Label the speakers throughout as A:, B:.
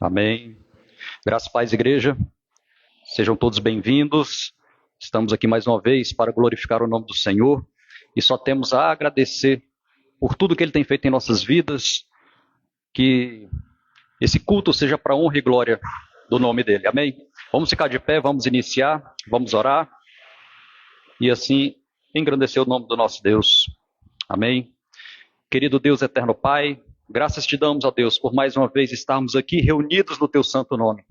A: Amém. Graças, paz, igreja. Sejam todos bem-vindos. Estamos aqui mais uma vez para glorificar o nome do Senhor e só temos a agradecer por tudo que Ele tem feito em nossas vidas, que esse culto seja para a honra e glória do nome dEle. Amém? Vamos ficar de pé, vamos iniciar, vamos orar e assim engrandecer o nome do nosso Deus. Amém? Querido Deus, eterno Pai, graças te damos, ó Deus, por mais uma vez estarmos aqui reunidos no Teu santo nome.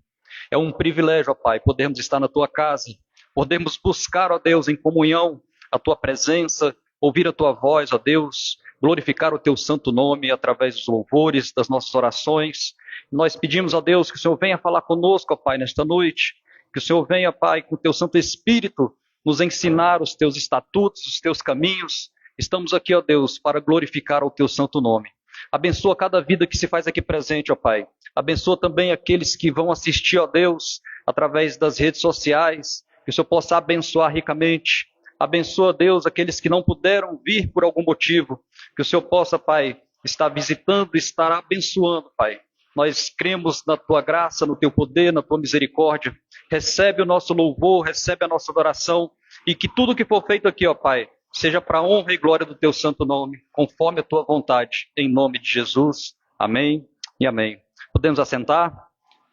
A: É um privilégio, ó Pai, podermos estar na Tua casa, podermos buscar, ó Deus, em comunhão a Tua presença, ouvir a Tua voz, ó Deus, glorificar o Teu santo nome através dos louvores, das nossas orações. Nós pedimos, ó Deus, que o Senhor venha falar conosco, ó Pai, nesta noite, que o Senhor venha, Pai, com o Teu Santo Espírito, nos ensinar os Teus estatutos, os Teus caminhos. Estamos aqui, ó Deus, para glorificar o Teu santo nome. Abençoa cada vida que se faz aqui presente, ó Pai. Abençoa também aqueles que vão assistir, ó Deus, através das redes sociais, que o Senhor possa abençoar ricamente. Abençoa, Deus, aqueles que não puderam vir por algum motivo, que o Senhor possa, Pai, estar visitando, estar abençoando, Pai. Nós cremos na Tua graça, no Teu poder, na Tua misericórdia. Recebe o nosso louvor, recebe a nossa adoração, e que tudo que for feito aqui, ó Pai, seja para a honra e glória do Teu santo nome, conforme a Tua vontade, em nome de Jesus. Amém e amém. Podemos assentar?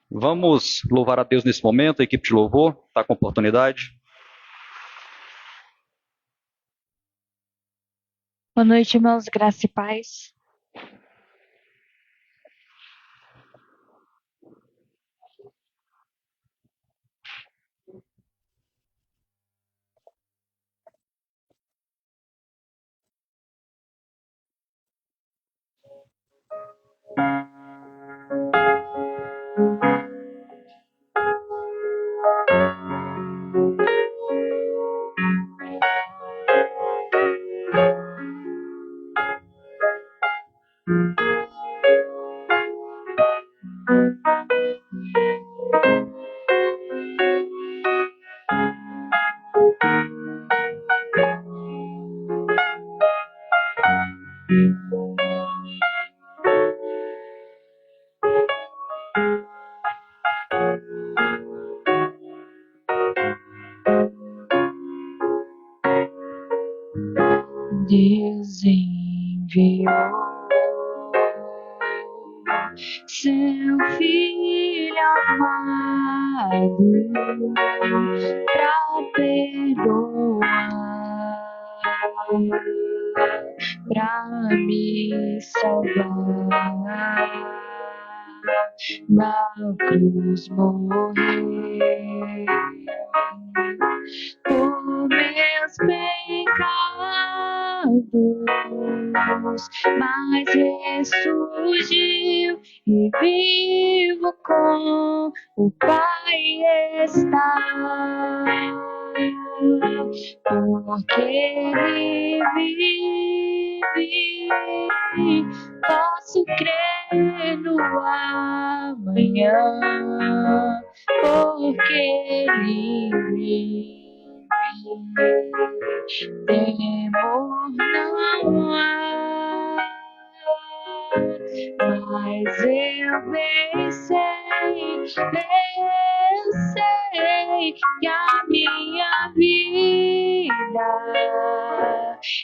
A: Vamos louvar a Deus nesse momento, a equipe de louvor está com oportunidade.
B: Boa noite, irmãos, graça e paz. Deus enviou seu Filho amado para perdoar, para me salvar, na cruz morrer por meus pecados, mas ressurgiu e vivo com o Pai está, porque Ele vive, posso crer no amanhã, porque Ele vive. Temor não há, mas eu bem sei que a minha vida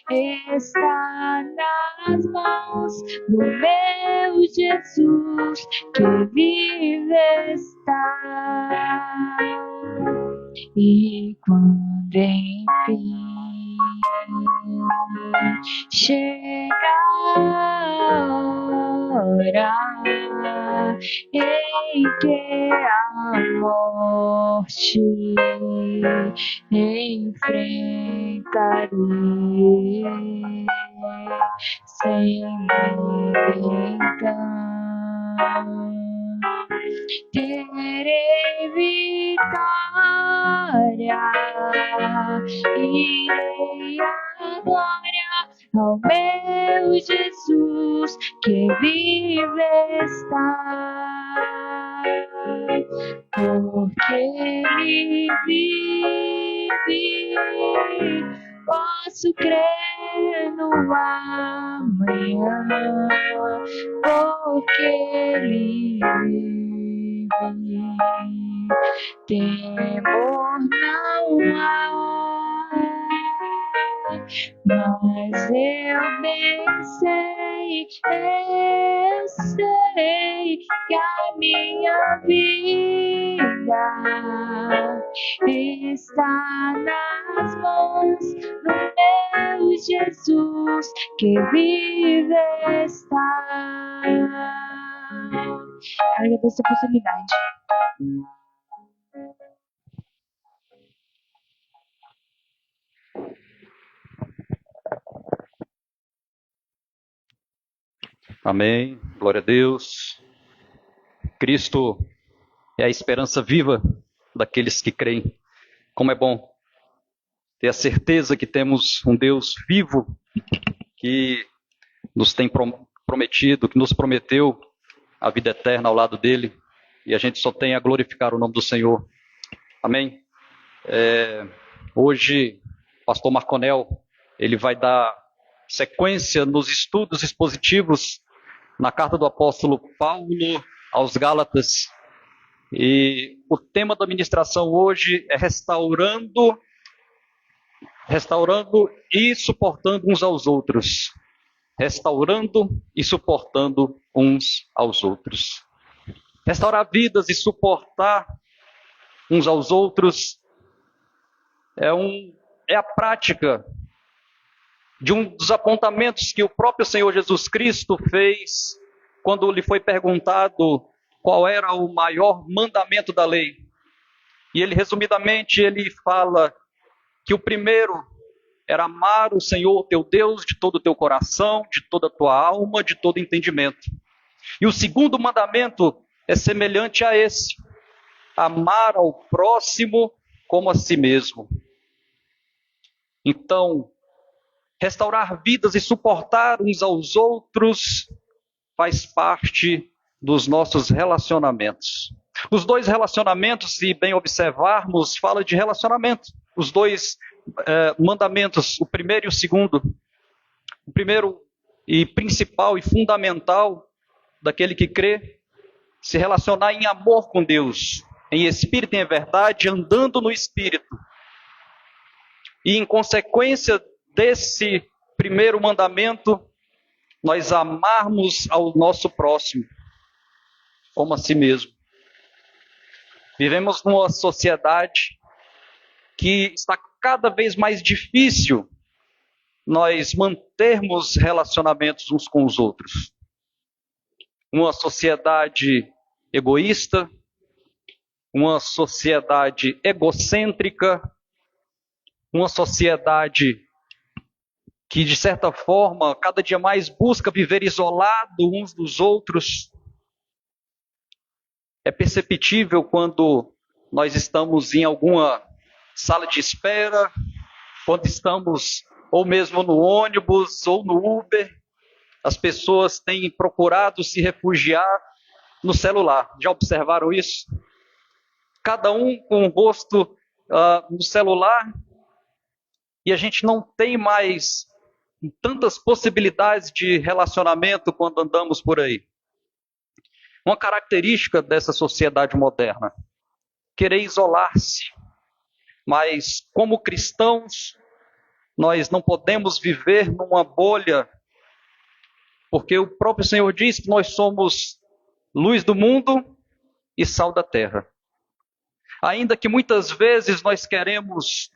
B: está nas mãos do meu Jesus, que vive está. E quando enfim chega a hora em que a morte enfrentarei sem então terei vitória, irei a glória ao meu Jesus, que vive está, porque Ele vive, posso crer no amanhã, porque Ele vive. temor não há. Mas eu bem sei que a minha vida está nas mãos do meu Jesus, que vive está. Agradeço a oportunidade.
A: Amém. Glória a Deus. Cristo é a esperança viva daqueles que creem. Como é bom ter a certeza que temos um Deus vivo que nos tem prometido, que nos prometeu a vida eterna ao lado dele, e a gente só tem a glorificar o nome do Senhor. Amém? Hoje, o pastor Marconel, ele vai dar sequência nos estudos expositivos na carta do apóstolo Paulo aos Gálatas, e o tema da ministração hoje é restaurando e suportando uns aos outros. Restaurando e suportando uns aos outros. Restaurar vidas e suportar uns aos outros é a prática de um dos apontamentos que o próprio Senhor Jesus Cristo fez quando lhe foi perguntado qual era o maior mandamento da lei. E ele, resumidamente, ele fala que o primeiro era amar o Senhor teu Deus de todo o teu coração, de toda a tua alma, de todo entendimento. E o segundo mandamento é semelhante a esse: amar ao próximo como a si mesmo. Então, restaurar vidas e suportar uns aos outros faz parte dos nossos relacionamentos. Os dois relacionamentos, se bem observarmos, fala de relacionamento. Os dois mandamentos, o primeiro e o segundo. O primeiro e principal e fundamental daquele que crê, se relacionar em amor com Deus, em espírito e em verdade, andando no espírito. E em consequência desse primeiro mandamento, nós amarmos ao nosso próximo como a si mesmo. Vivemos numa sociedade que está cada vez mais difícil nós mantermos relacionamentos uns com os outros. Uma sociedade egoísta, uma sociedade egocêntrica, uma sociedade que, de certa forma, cada dia mais busca viver isolado uns dos outros. É perceptível quando nós estamos em alguma sala de espera, quando estamos ou mesmo no ônibus ou no Uber, as pessoas têm procurado se refugiar no celular. Já observaram isso? Cada um com o rosto no celular, e a gente não tem mais tantas possibilidades de relacionamento quando andamos por aí. Uma característica dessa sociedade moderna: querer isolar-se. Mas, como cristãos, nós não podemos viver numa bolha, porque o próprio Senhor diz que nós somos luz do mundo e sal da terra. Ainda que muitas vezes nós queremos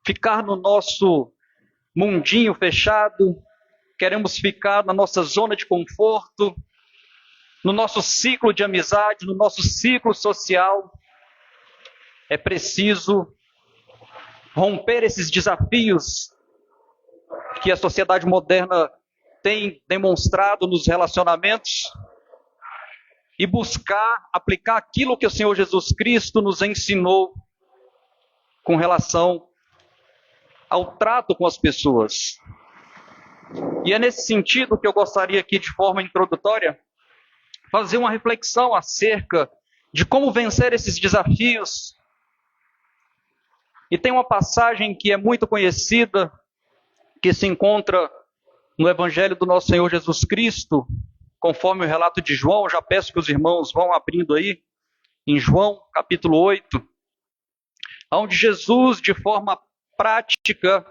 A: ficar no nosso mundinho fechado, queremos ficar na nossa zona de conforto, no nosso ciclo de amizade, no nosso ciclo social, é preciso romper esses desafios que a sociedade moderna tem demonstrado nos relacionamentos e buscar aplicar aquilo que o Senhor Jesus Cristo nos ensinou com relação ao trato com as pessoas. E é nesse sentido que eu gostaria aqui, de forma introdutória, fazer uma reflexão acerca de como vencer esses desafios. E tem uma passagem que é muito conhecida, que se encontra no Evangelho do nosso Senhor Jesus Cristo, conforme o relato de João. Já peço que os irmãos vão abrindo aí, em João, capítulo 8. onde Jesus, de forma prática,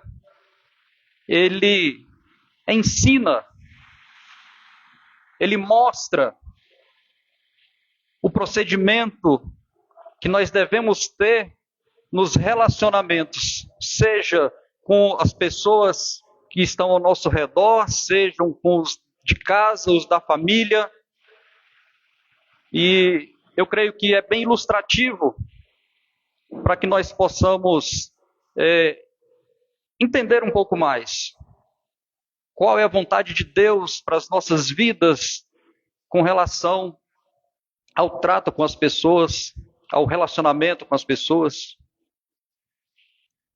A: ele ensina, ele mostra o procedimento que nós devemos ter nos relacionamentos, seja com as pessoas que estão ao nosso redor, sejam com os de casa, os da família. E eu creio que é bem ilustrativo para que nós possamos entender um pouco mais qual é a vontade de Deus para as nossas vidas com relação ao trato com as pessoas, ao relacionamento com as pessoas.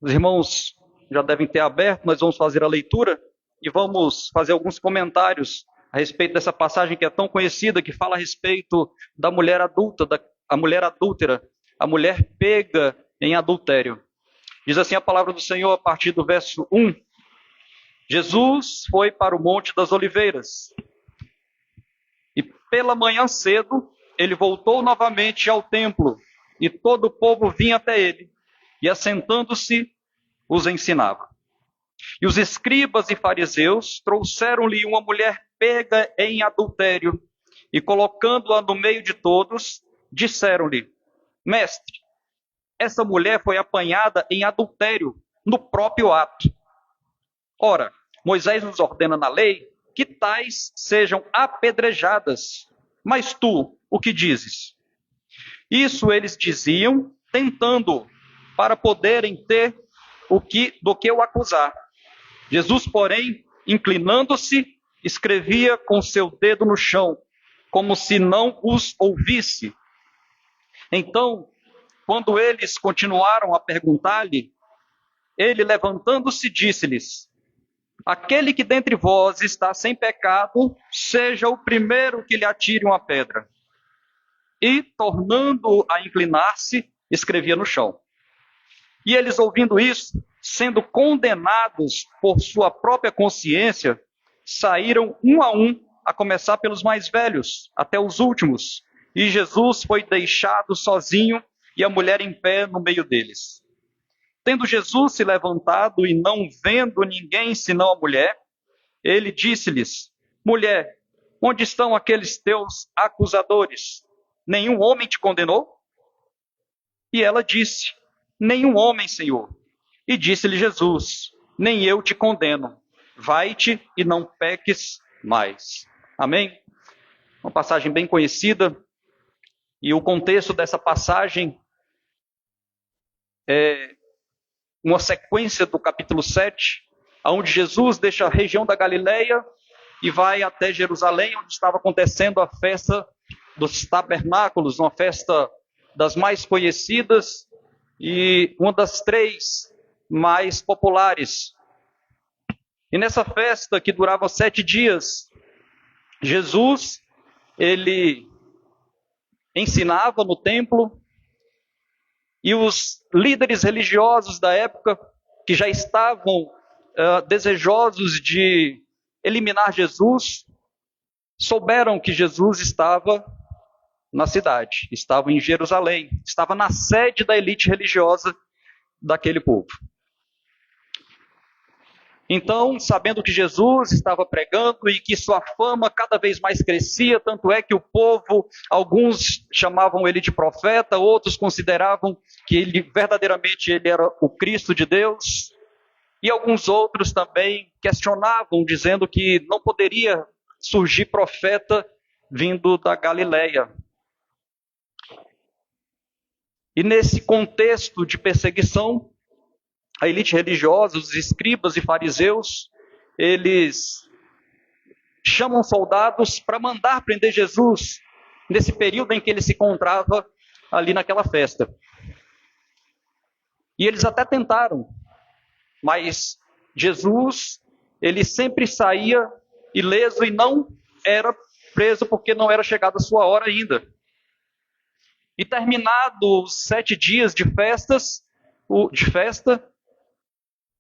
A: Os irmãos já devem ter aberto, nós vamos fazer a leitura e vamos fazer alguns comentários a respeito dessa passagem que é tão conhecida, que fala a respeito da mulher adulta, a mulher adúltera, a mulher pega em adultério. Diz assim a palavra do Senhor a partir do verso 1. Jesus foi para o Monte das Oliveiras e pela manhã cedo ele voltou novamente ao templo e todo o povo vinha até ele e assentando-se os ensinava. E os escribas e fariseus trouxeram-lhe uma mulher pega em adultério e colocando-a no meio de todos, disseram-lhe: Mestre, essa mulher foi apanhada em adultério no próprio ato. Ora, Moisés nos ordena na lei que tais sejam apedrejadas. Mas tu, o que dizes? Isso eles diziam, tentando, para poderem ter do que o acusar. Jesus, porém, inclinando-se, escrevia com seu dedo no chão, como se não os ouvisse. Então, quando eles continuaram a perguntar-lhe, ele, levantando-se, disse-lhes: Aquele que dentre vós está sem pecado, seja o primeiro que lhe atire uma pedra. E, tornando a inclinar-se, escrevia no chão. E eles, ouvindo isso, sendo condenados por sua própria consciência, saíram um, a começar pelos mais velhos, até os últimos. E Jesus foi deixado sozinho e a mulher em pé no meio deles. Tendo Jesus se levantado e não vendo ninguém senão a mulher, ele disse-lhes: Mulher, onde estão aqueles teus acusadores? Nenhum homem te condenou? E ela disse: Nenhum homem, Senhor. E disse-lhe Jesus: Nem eu te condeno. Vai-te e não peques mais. Amém? Uma passagem bem conhecida. E o contexto dessa passagem é uma sequência do capítulo 7, onde Jesus deixa a região da Galileia e vai até Jerusalém, onde estava acontecendo a festa dos tabernáculos, uma festa das mais conhecidas e uma das 3 mais populares. E nessa festa, que durava 7 dias, Jesus, ele ensinava no templo, e os líderes religiosos da época, que já estavam desejosos de eliminar Jesus, souberam que Jesus estava na cidade, estava em Jerusalém, estava na sede da elite religiosa daquele povo. Então, sabendo que Jesus estava pregando e que sua fama cada vez mais crescia, tanto é que o povo, alguns chamavam ele de profeta, outros consideravam que ele verdadeiramente ele era o Cristo de Deus, e alguns outros também questionavam, dizendo que não poderia surgir profeta vindo da Galileia. E nesse contexto de perseguição, a elite religiosa, os escribas e fariseus, eles chamam soldados para mandar prender Jesus nesse período em que ele se encontrava ali naquela festa. E eles até tentaram, mas Jesus, ele sempre saía ileso e não era preso porque não era chegada a sua hora ainda. E terminados os 7 dias de festa,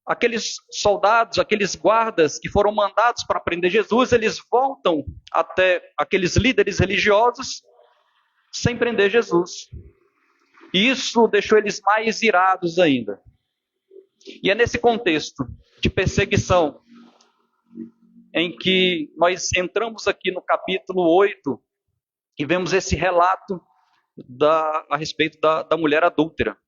A: aqueles soldados, aqueles guardas que foram mandados para prender Jesus, eles voltam até aqueles líderes religiosos sem prender Jesus. E isso deixou eles mais irados ainda. E é nesse contexto de perseguição em que nós entramos aqui no capítulo 8 e vemos esse relato a respeito da mulher adúltera.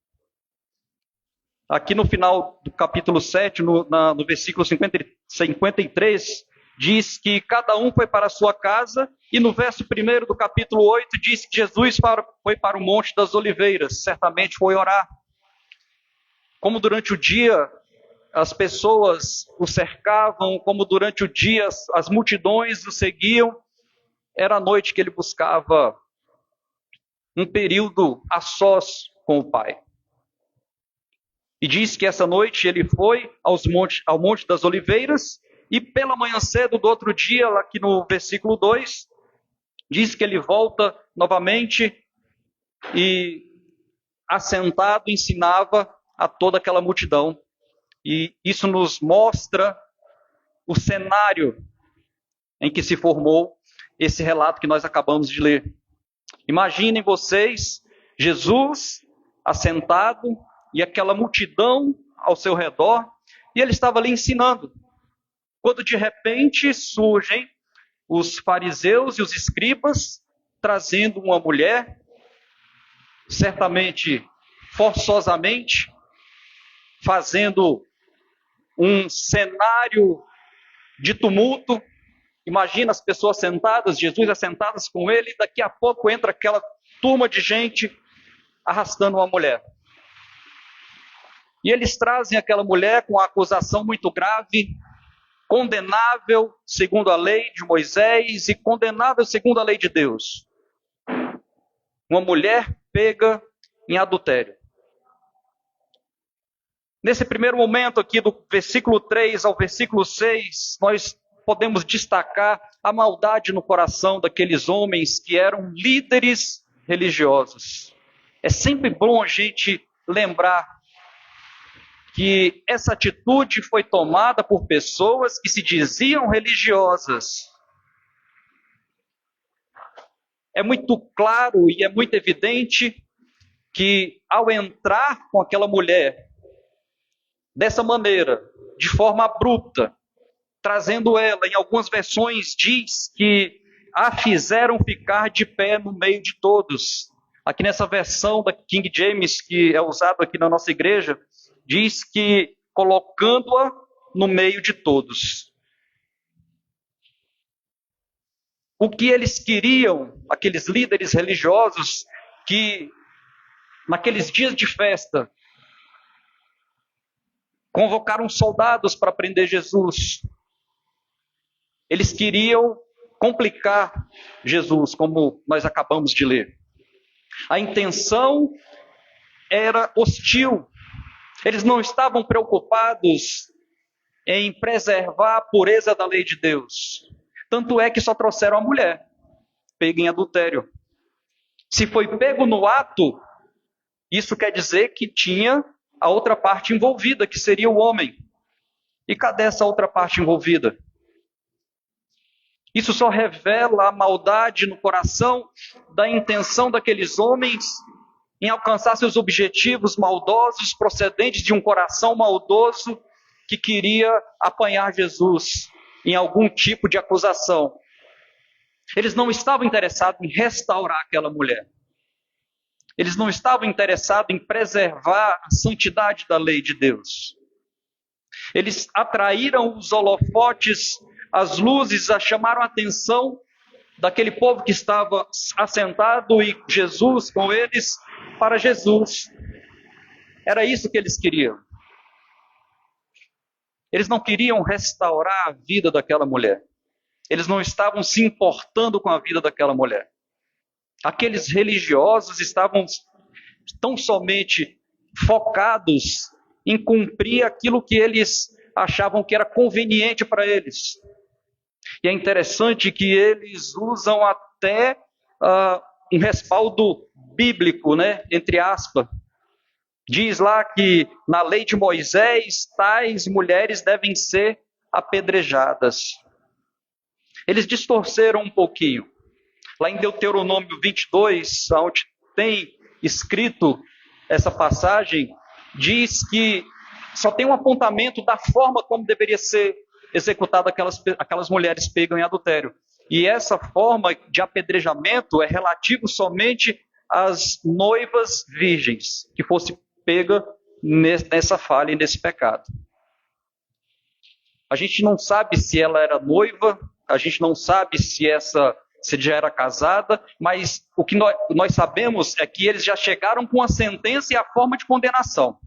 A: Aqui no final do capítulo 7, no versículo 53, diz que cada um foi para a sua casa, e no verso 1 do capítulo 8 diz que Jesus foi para o Monte das Oliveiras, certamente foi orar. Como durante o dia as pessoas o cercavam, como durante o dia as multidões o seguiam, era a noite que ele buscava um período a sós com o Pai. E diz que essa noite ele foi ao Monte das Oliveiras, e pela manhã cedo do outro dia, lá aqui no versículo 2, diz que ele volta novamente e, assentado, ensinava a toda aquela multidão. E isso nos mostra o cenário em que se formou esse relato que nós acabamos de ler. Imaginem vocês, Jesus assentado e aquela multidão ao seu redor, e ele estava ali ensinando. Quando de repente surgem os fariseus e os escribas trazendo uma mulher, certamente forçosamente, fazendo um cenário de tumulto. Imagina as pessoas sentadas, Jesus assentadas com ele, e daqui a pouco entra aquela turma de gente arrastando uma mulher. E eles trazem aquela mulher com uma acusação muito grave, condenável segundo a lei de Moisés e condenável segundo a lei de Deus. Uma mulher pega em adultério. Nesse primeiro momento aqui, do versículo 3 ao versículo 6, nós podemos destacar a maldade no coração daqueles homens que eram líderes religiosos. É sempre bom a gente lembrar que essa atitude foi tomada por pessoas que se diziam religiosas. É muito claro e é muito evidente que ao entrar com aquela mulher dessa maneira, de forma abrupta, trazendo ela, em algumas versões diz que a fizeram ficar de pé no meio de todos. Aqui nessa versão da King James, que é usado aqui na nossa igreja, diz que colocando-a no meio de todos. O que eles queriam, aqueles líderes religiosos, que naqueles dias de festa convocaram soldados para prender Jesus. Eles queriam complicar Jesus, como nós acabamos de ler. A intenção era hostil. Eles não estavam preocupados em preservar a pureza da lei de Deus. Tanto é que só trouxeram a mulher, pega em adultério. Se foi pego no ato, isso quer dizer que tinha a outra parte envolvida, que seria o homem. E cadê essa outra parte envolvida? Isso só revela a maldade no coração da intenção daqueles homens em alcançar seus objetivos maldosos, procedentes de um coração maldoso que queria apanhar Jesus em algum tipo de acusação. Eles não estavam interessados em restaurar aquela mulher. Eles não estavam interessados em preservar a santidade da lei de Deus. Eles atraíram os holofotes, as luzes, chamaram a atenção daquele povo que estava assentado e Jesus com eles para Jesus. Era isso que eles queriam. Eles não queriam restaurar a vida daquela mulher. Eles não estavam se importando com a vida daquela mulher. Aqueles religiosos estavam tão somente focados em cumprir aquilo que eles achavam que era conveniente para eles. E é interessante que eles usam até um respaldo bíblico, né? Entre aspas. Diz lá que na lei de Moisés, tais mulheres devem ser apedrejadas. Eles distorceram um pouquinho. Lá em Deuteronômio 22, onde tem escrito essa passagem diz que só tem um apontamento da forma como deveria ser executada aquelas mulheres pegas em adultério. E essa forma de apedrejamento é relativo somente às noivas virgens, que fosse pega nessa falha e nesse pecado. A gente não sabe se ela era noiva, a gente não sabe se já era casada, mas o que nós sabemos é que eles já chegaram com a sentença e a forma de condenação.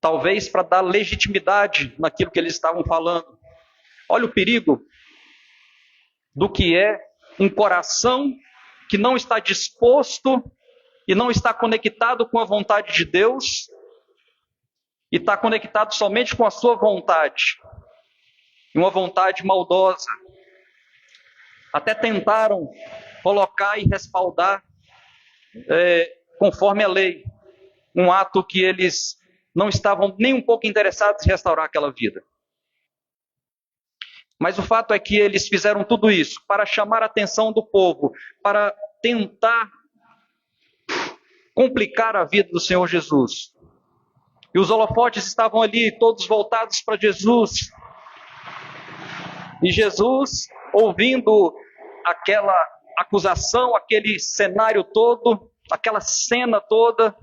A: Talvez para dar legitimidade naquilo que eles estavam falando. Olha o perigo do que é um coração que não está disposto e não está conectado com a vontade de Deus e está conectado somente com a sua vontade. Uma vontade maldosa. Até tentaram colocar e respaldar, conforme a lei, um ato que eles não estavam nem um pouco interessados em restaurar aquela vida. Mas o fato é que eles fizeram tudo isso para chamar a atenção do povo, para tentar complicar a vida do Senhor Jesus. E os holofotes estavam ali, todos voltados para Jesus. E Jesus, ouvindo aquela acusação, aquele cenário todo, aquela cena toda,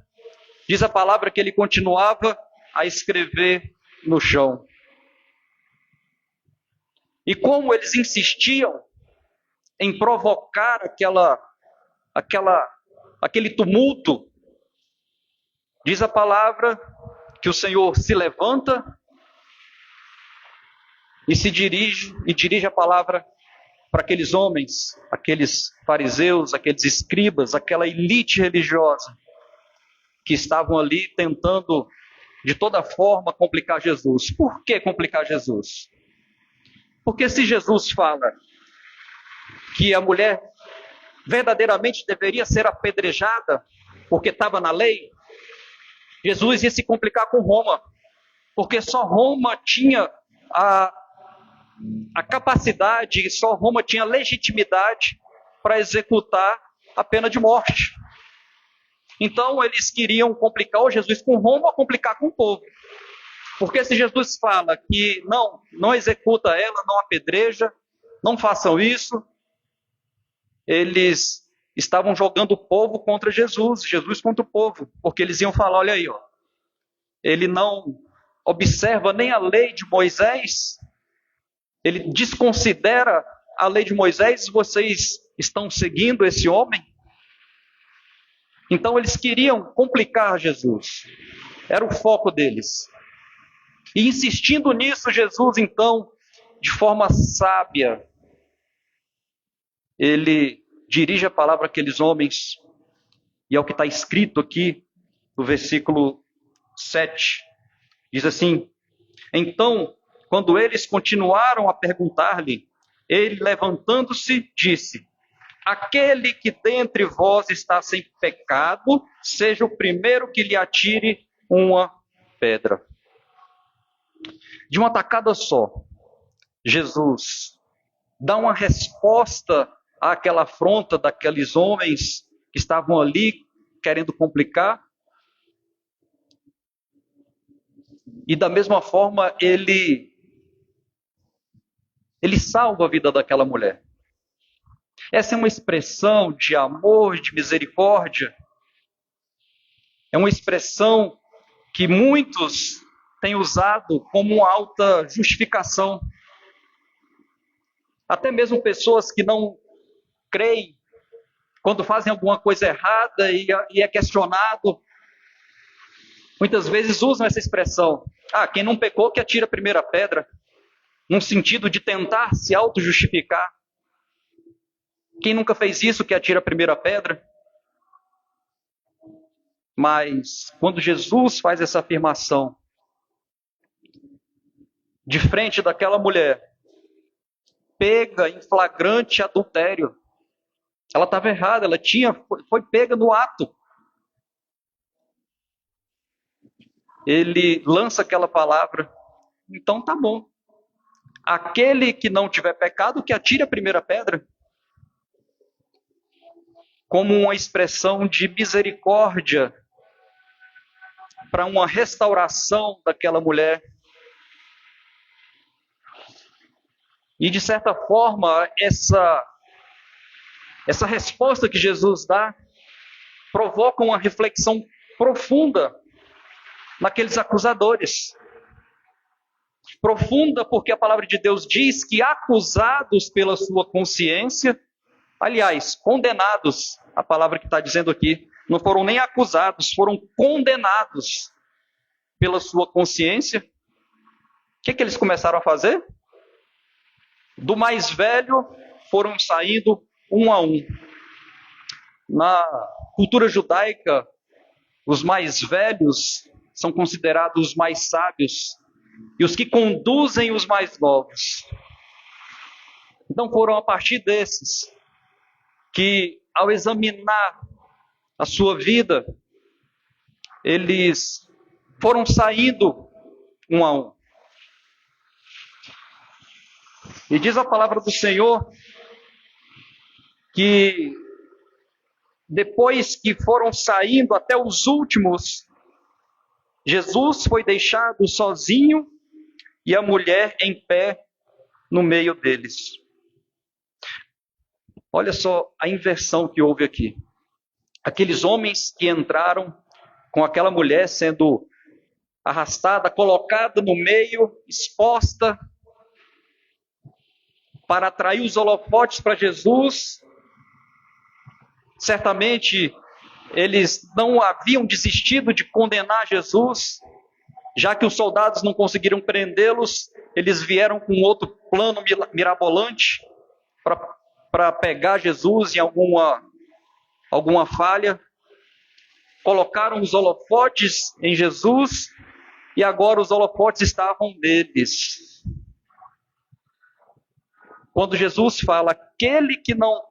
A: diz a palavra que ele continuava a escrever no chão. E como eles insistiam em provocar aquele tumulto, diz a palavra que o Senhor se levanta e dirige a palavra para aqueles homens, aqueles fariseus, aqueles escribas, aquela elite religiosa que estavam ali tentando de toda forma complicar Jesus. Por que complicar Jesus? Porque se Jesus fala que a mulher verdadeiramente deveria ser apedrejada porque estava na lei, Jesus ia se complicar com Roma, porque só Roma tinha a capacidade, e só Roma tinha legitimidade para executar a pena de morte. Então eles queriam complicar o Jesus com Roma ou complicar com o povo. Porque se Jesus fala que não executa ela, não apedreja, não façam isso, eles estavam jogando o povo contra Jesus, Jesus contra o povo, porque eles iam falar, olha aí, ó, ele não observa nem a lei de Moisés, ele desconsidera a lei de Moisés, vocês estão seguindo esse homem? Então eles queriam complicar Jesus, era o foco deles. E insistindo nisso, Jesus, então, de forma sábia, ele dirige a palavra àqueles homens, e é o que está escrito aqui no versículo 7, diz assim: então, quando eles continuaram a perguntar-lhe, ele, levantando-se, disse: aquele que dentre vós está sem pecado, seja o primeiro que lhe atire uma pedra. De uma tacada só, Jesus dá uma resposta àquela afronta daqueles homens que estavam ali querendo complicar. E da mesma forma, ele salva a vida daquela mulher. Essa é uma expressão de amor, de misericórdia. É uma expressão que muitos têm usado como alta justificação. Até mesmo pessoas que não creem, quando fazem alguma coisa errada e é questionado, muitas vezes usam essa expressão: quem não pecou que atira a primeira pedra, num sentido de tentar se auto-justificar. Quem nunca fez isso que atira a primeira pedra? Mas quando Jesus faz essa afirmação, de frente daquela mulher, pega em flagrante adultério, ela estava errada, ela foi pega no ato. Ele lança aquela palavra: então tá bom, aquele que não tiver pecado, que atire a primeira pedra. como uma expressão de misericórdia para uma restauração daquela mulher. E, de certa forma, essa resposta que Jesus dá provoca uma reflexão profunda naqueles acusadores. Profunda porque a palavra de Deus diz que acusados pela sua consciência, aliás, condenados, a palavra que está dizendo aqui, não foram nem acusados, foram condenados pela sua consciência. O que eles começaram a fazer? Do mais velho foram saindo um a um. Na cultura judaica, os mais velhos são considerados os mais sábios e os que conduzem os mais novos. Então foram a partir desses que, ao examinar a sua vida, eles foram saindo um a um. E diz a palavra do Senhor que depois que foram saindo até os últimos, Jesus foi deixado sozinho e a mulher em pé no meio deles. Olha só a inversão que houve aqui. Aqueles homens que entraram com aquela mulher sendo arrastada, colocada no meio, exposta, para atrair os holofotes para Jesus. Certamente eles não haviam desistido de condenar Jesus, já que os soldados não conseguiram prendê-los, eles vieram com outro plano mirabolante para pegar Jesus em alguma falha. Colocaram os holofotes em Jesus e agora os holofotes estavam neles. Quando Jesus fala, aquele que não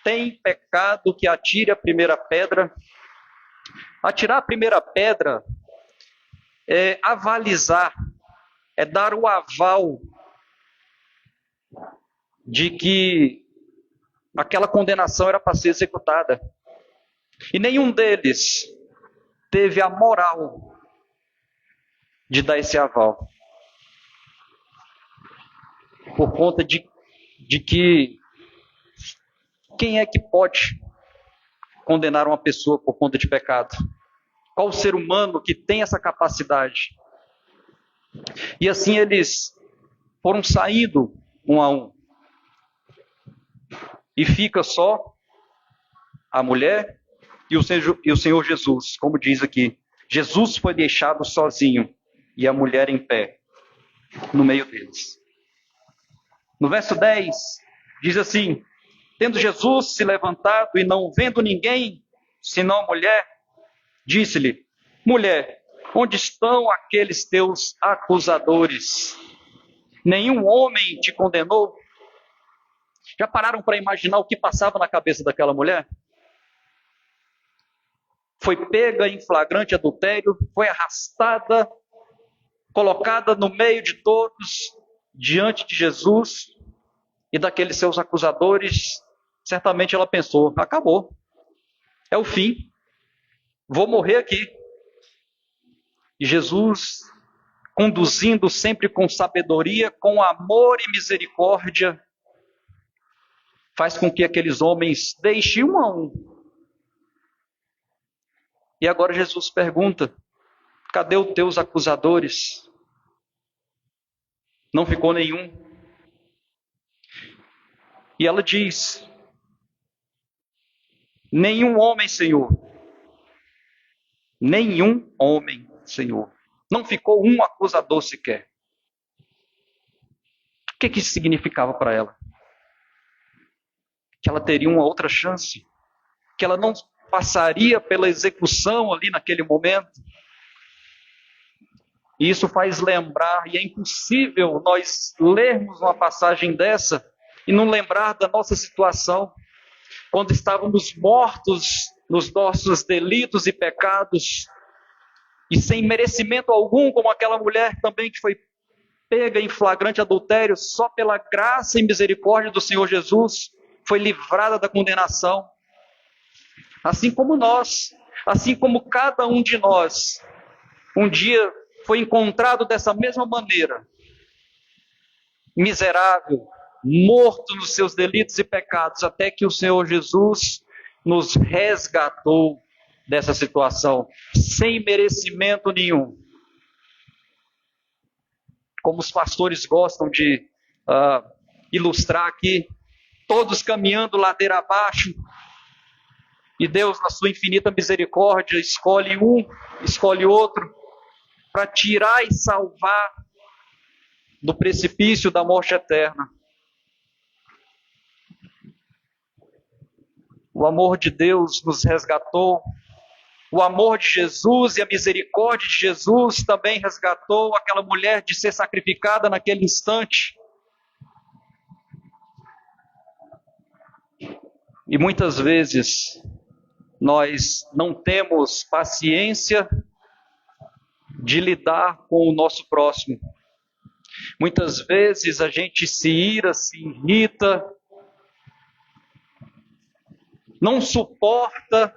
A: tem pecado, que atire a primeira pedra. Atirar a primeira pedra é avalizar, é dar o aval de que aquela condenação era para ser executada. E nenhum deles teve a moral de dar esse aval. Por conta de que quem é que pode condenar uma pessoa por conta de pecado? Qual o ser humano que tem essa capacidade? E assim eles foram saindo um a um. E fica só a mulher e o Senhor Jesus, como diz aqui. Jesus foi deixado sozinho e a mulher em pé no meio deles. No verso 10, diz assim: tendo Jesus se levantado e não vendo ninguém, senão a mulher, disse-lhe: mulher, onde estão aqueles teus acusadores? Nenhum homem te condenou? Já pararam para imaginar o que passava na cabeça daquela mulher? Foi pega em flagrante adultério, foi arrastada, colocada no meio de todos, diante de Jesus e daqueles seus acusadores. Certamente ela pensou, acabou, é o fim, vou morrer aqui. E Jesus, conduzindo sempre com sabedoria, com amor e misericórdia, faz com que aqueles homens deixem um a um. E agora Jesus pergunta, cadê os teus acusadores? Não ficou nenhum. E ela diz, nenhum homem, Senhor. Nenhum homem, Senhor. Não ficou um acusador sequer. O que isso significava para ela? Que ela teria uma outra chance. Que ela não passaria pela execução ali naquele momento. E isso faz lembrar, e é impossível nós lermos uma passagem dessa e não lembrar da nossa situação, quando estávamos mortos nos nossos delitos e pecados, e sem merecimento algum, como aquela mulher também que foi pega em flagrante adultério, só pela graça e misericórdia do Senhor Jesus, foi livrada da condenação. Assim como nós, assim como cada um de nós, um dia foi encontrado dessa mesma maneira, miserável, morto nos seus delitos e pecados, até que o Senhor Jesus nos resgatou dessa situação, sem merecimento nenhum. Como os pastores gostam de ilustrar aqui, todos caminhando ladeira abaixo, e Deus, na sua infinita misericórdia, escolhe um, escolhe outro, para tirar e salvar do precipício da morte eterna. O amor de Deus nos resgatou, o amor de Jesus e a misericórdia de Jesus também resgatou aquela mulher de ser sacrificada naquele instante. E muitas vezes nós não temos paciência de lidar com o nosso próximo. Muitas vezes a gente se ira, se irrita, não suporta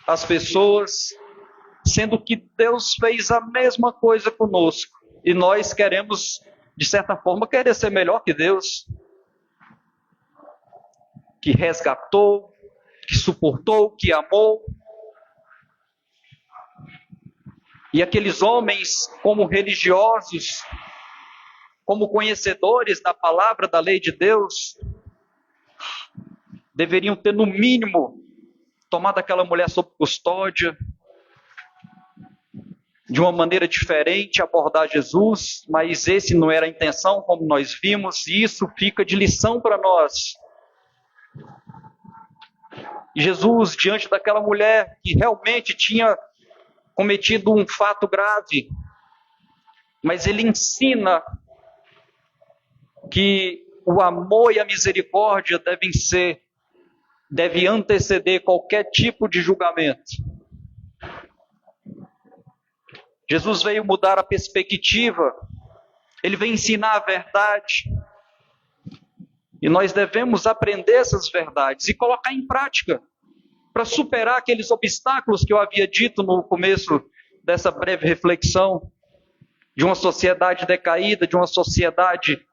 A: as pessoas, sendo que Deus fez a mesma coisa conosco. E nós queremos, de certa forma, querer ser melhor que Deus, que resgatou, que suportou, que amou. E aqueles homens, como religiosos, como conhecedores da palavra, da lei de Deus, deveriam ter, no mínimo, tomado aquela mulher sob custódia, de uma maneira diferente, abordar Jesus, mas esse não era a intenção, como nós vimos, e isso fica de lição para nós. E Jesus, diante daquela mulher que realmente tinha cometido um fato grave, mas ele ensina que o amor e a misericórdia deve anteceder qualquer tipo de julgamento. Jesus veio mudar a perspectiva, ele veio ensinar a verdade, e nós devemos aprender essas verdades e colocar em prática, para superar aqueles obstáculos que eu havia dito no começo dessa breve reflexão, de uma sociedade decaída, de uma sociedade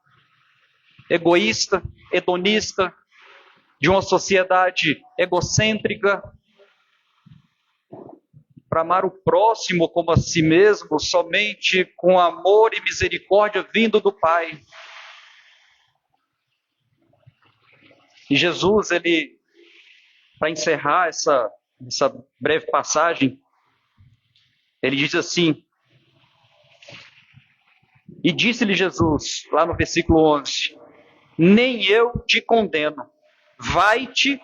A: egoísta, hedonista, de uma sociedade egocêntrica, para amar o próximo como a si mesmo, somente com amor e misericórdia vindo do Pai. E Jesus, ele, para encerrar essa breve passagem, ele diz assim: e disse-lhe Jesus, lá no versículo 11, nem eu te condeno, vai-te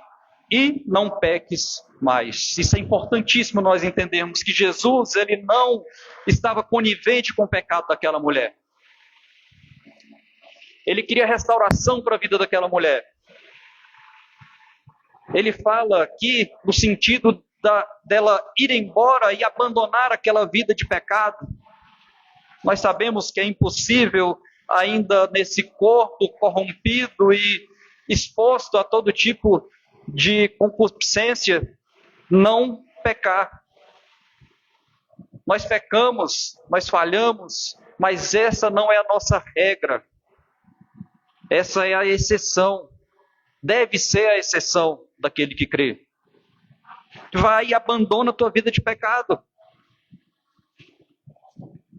A: e não peques mais. Isso é importantíssimo nós entendermos, que Jesus, ele não estava conivente com o pecado daquela mulher. Ele queria restauração para a vida daquela mulher. Ele fala aqui no sentido dela ir embora e abandonar aquela vida de pecado. Nós sabemos que é impossível, ainda nesse corpo corrompido e exposto a todo tipo de concupiscência, não pecar. Nós pecamos, nós falhamos, mas essa não é a nossa regra. Essa é a exceção. Deve ser a exceção daquele que crê. Vai e abandona a tua vida de pecado.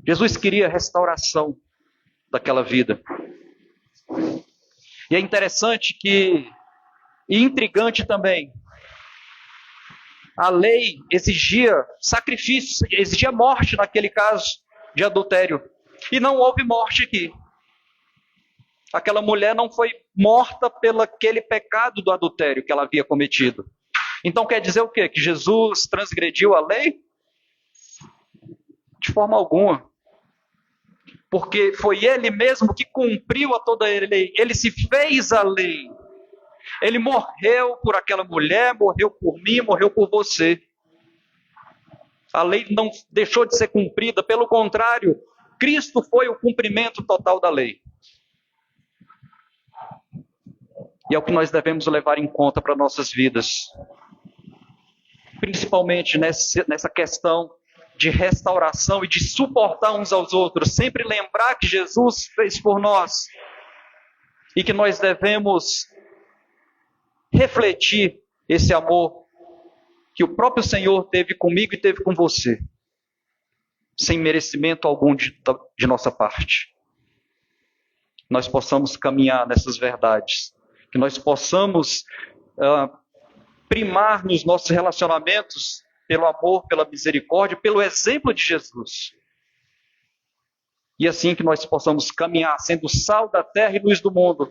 A: Jesus queria restauração daquela vida. E é interessante e intrigante também, a lei exigia sacrifício, exigia morte naquele caso de adultério. E não houve morte aqui. Aquela mulher não foi morta pelo aquele pecado do adultério que ela havia cometido. Então quer dizer o quê? Que Jesus transgrediu a lei? De forma alguma. Porque foi ele mesmo que cumpriu a toda a lei. Ele se fez a lei. Ele morreu por aquela mulher, morreu por mim, morreu por você. A lei não deixou de ser cumprida, pelo contrário, Cristo foi o cumprimento total da lei. E é o que nós devemos levar em conta para nossas vidas. principalmente nessa questão de restauração e de suportar uns aos outros, sempre lembrar que Jesus fez por nós e que nós devemos refletir esse amor que o próprio Senhor teve comigo e teve com você, sem merecimento algum de nossa parte. Nós possamos caminhar nessas verdades, que nós possamos primar nos nossos relacionamentos pelo amor, pela misericórdia, pelo exemplo de Jesus. E assim que nós possamos caminhar sendo sal da terra e luz do mundo,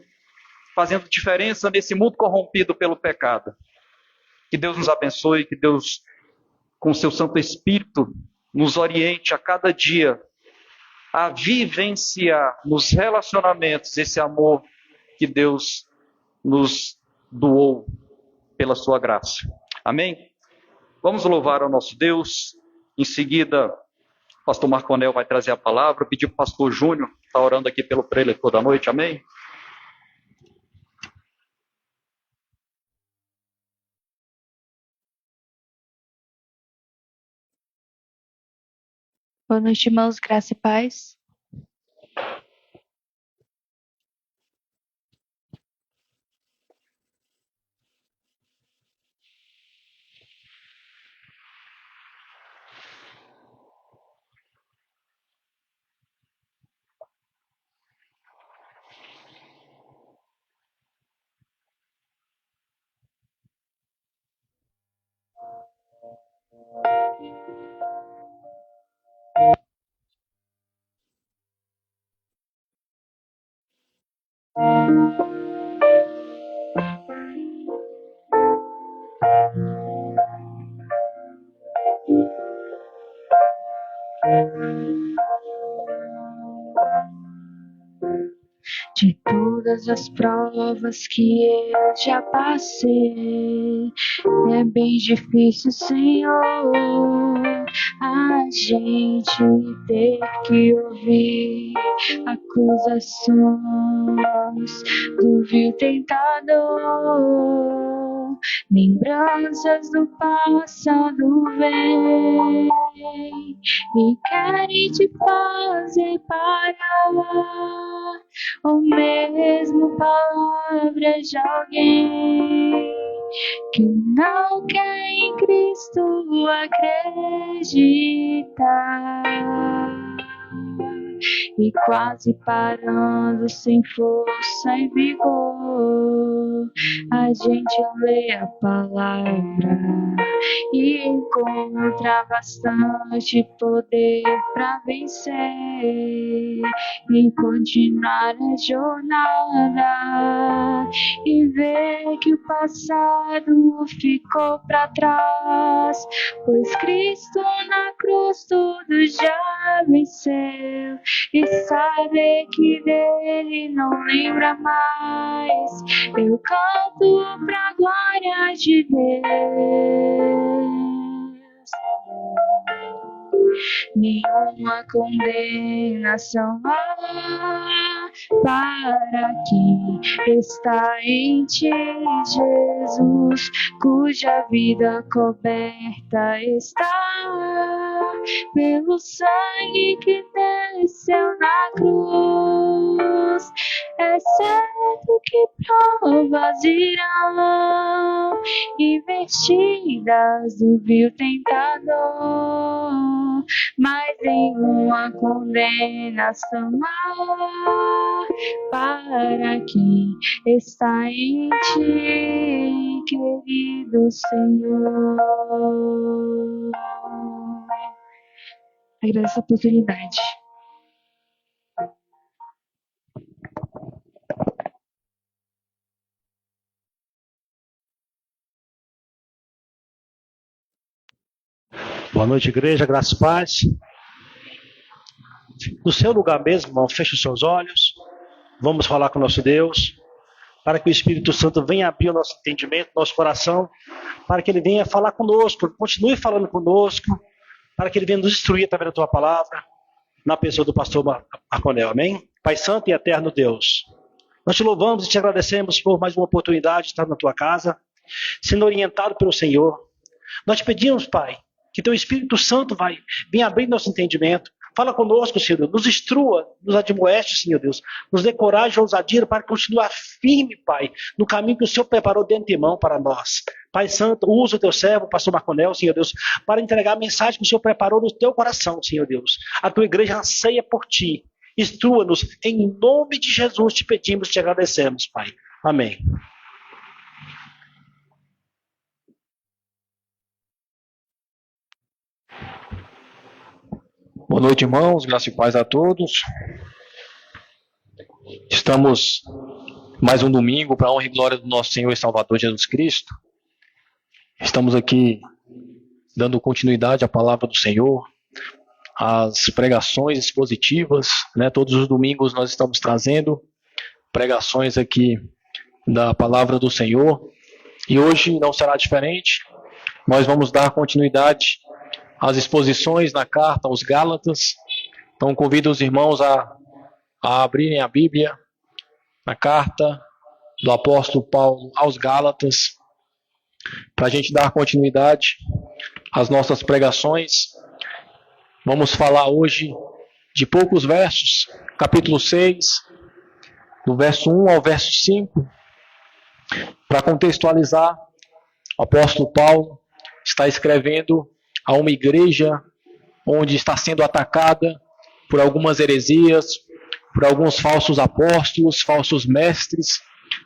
A: fazendo diferença nesse mundo corrompido pelo pecado. Que Deus nos abençoe, que Deus, com seu Santo Espírito, nos oriente a cada dia a vivenciar nos relacionamentos esse amor que Deus nos doou pela sua graça. Amém? Vamos louvar ao nosso Deus. Em seguida, o pastor Marconel vai trazer a palavra. Pedir para o pastor Júnior estar orando aqui pelo preletor toda noite. Amém?
B: Boa noite, irmãos, graça e paz. De todas as provas que eu já passei, é bem difícil, Senhor, a gente ter que ouvir acusações do vil tentador. Lembranças do passado vêm e querem te fazer parar, ou mesmo palavras de alguém que não quer em Cristo acreditar. E quase parando sem força e vigor, a gente lê a palavra e encontra bastante poder para vencer e continuar a jornada e ver que o passado ficou para trás, pois Cristo na cruz tudo já venceu. E saber que dele não lembra mais, eu canto pra glória de Deus. Nenhuma condenação há para quem está em ti, Jesus, cuja vida coberta está pelo sangue que desceu na cruz. É certo que provas irão, investidas do vil tentador, mas nenhuma condenação há para quem está em ti, querido Senhor. Agradeço a oportunidade.
C: Boa noite, igreja, graça e paz. No seu lugar mesmo, irmão, feche os seus olhos. Vamos falar com o nosso Deus, para que o Espírito Santo venha abrir o nosso entendimento, nosso coração, para que Ele venha falar conosco, continue falando conosco, para que Ele venha nos instruir através da Tua palavra, na pessoa do pastor Marconel, amém? Pai Santo e Eterno Deus, nós te louvamos e te agradecemos por mais uma oportunidade de estar na Tua casa, sendo orientado pelo Senhor. Nós te pedimos, Pai, que teu Espírito Santo vai vir abrir nosso entendimento. Fala conosco, Senhor Deus. Nos instrua, nos admoeste, Senhor Deus. Nos dê coragem e ousadia para continuar firme, Pai, no caminho que o Senhor preparou de antemão para nós. Pai Santo, usa o teu servo, pastor Marconel, Senhor Deus, para entregar a mensagem que o Senhor preparou no teu coração, Senhor Deus. A tua igreja anseia por ti. Instrua-nos, em nome de Jesus te pedimos e te agradecemos, Pai. Amém.
D: Boa noite, irmãos, graça e paz a todos. Estamos mais um domingo para a honra e glória do nosso Senhor e Salvador Jesus Cristo. Estamos aqui dando continuidade à palavra do Senhor, às pregações expositivas, né? Todos os domingos nós estamos trazendo pregações aqui da palavra do Senhor, e hoje não será diferente. Nós vamos dar continuidade às exposições na carta aos Gálatas. Então convido os irmãos a abrirem a Bíblia na carta do apóstolo Paulo aos Gálatas, para a gente dar continuidade às nossas pregações. Vamos falar hoje de poucos versos, capítulo 6, do verso 1 ao verso 5. Para contextualizar, o apóstolo Paulo está escrevendo a uma igreja onde está sendo atacada por algumas heresias, por alguns falsos apóstolos, falsos mestres,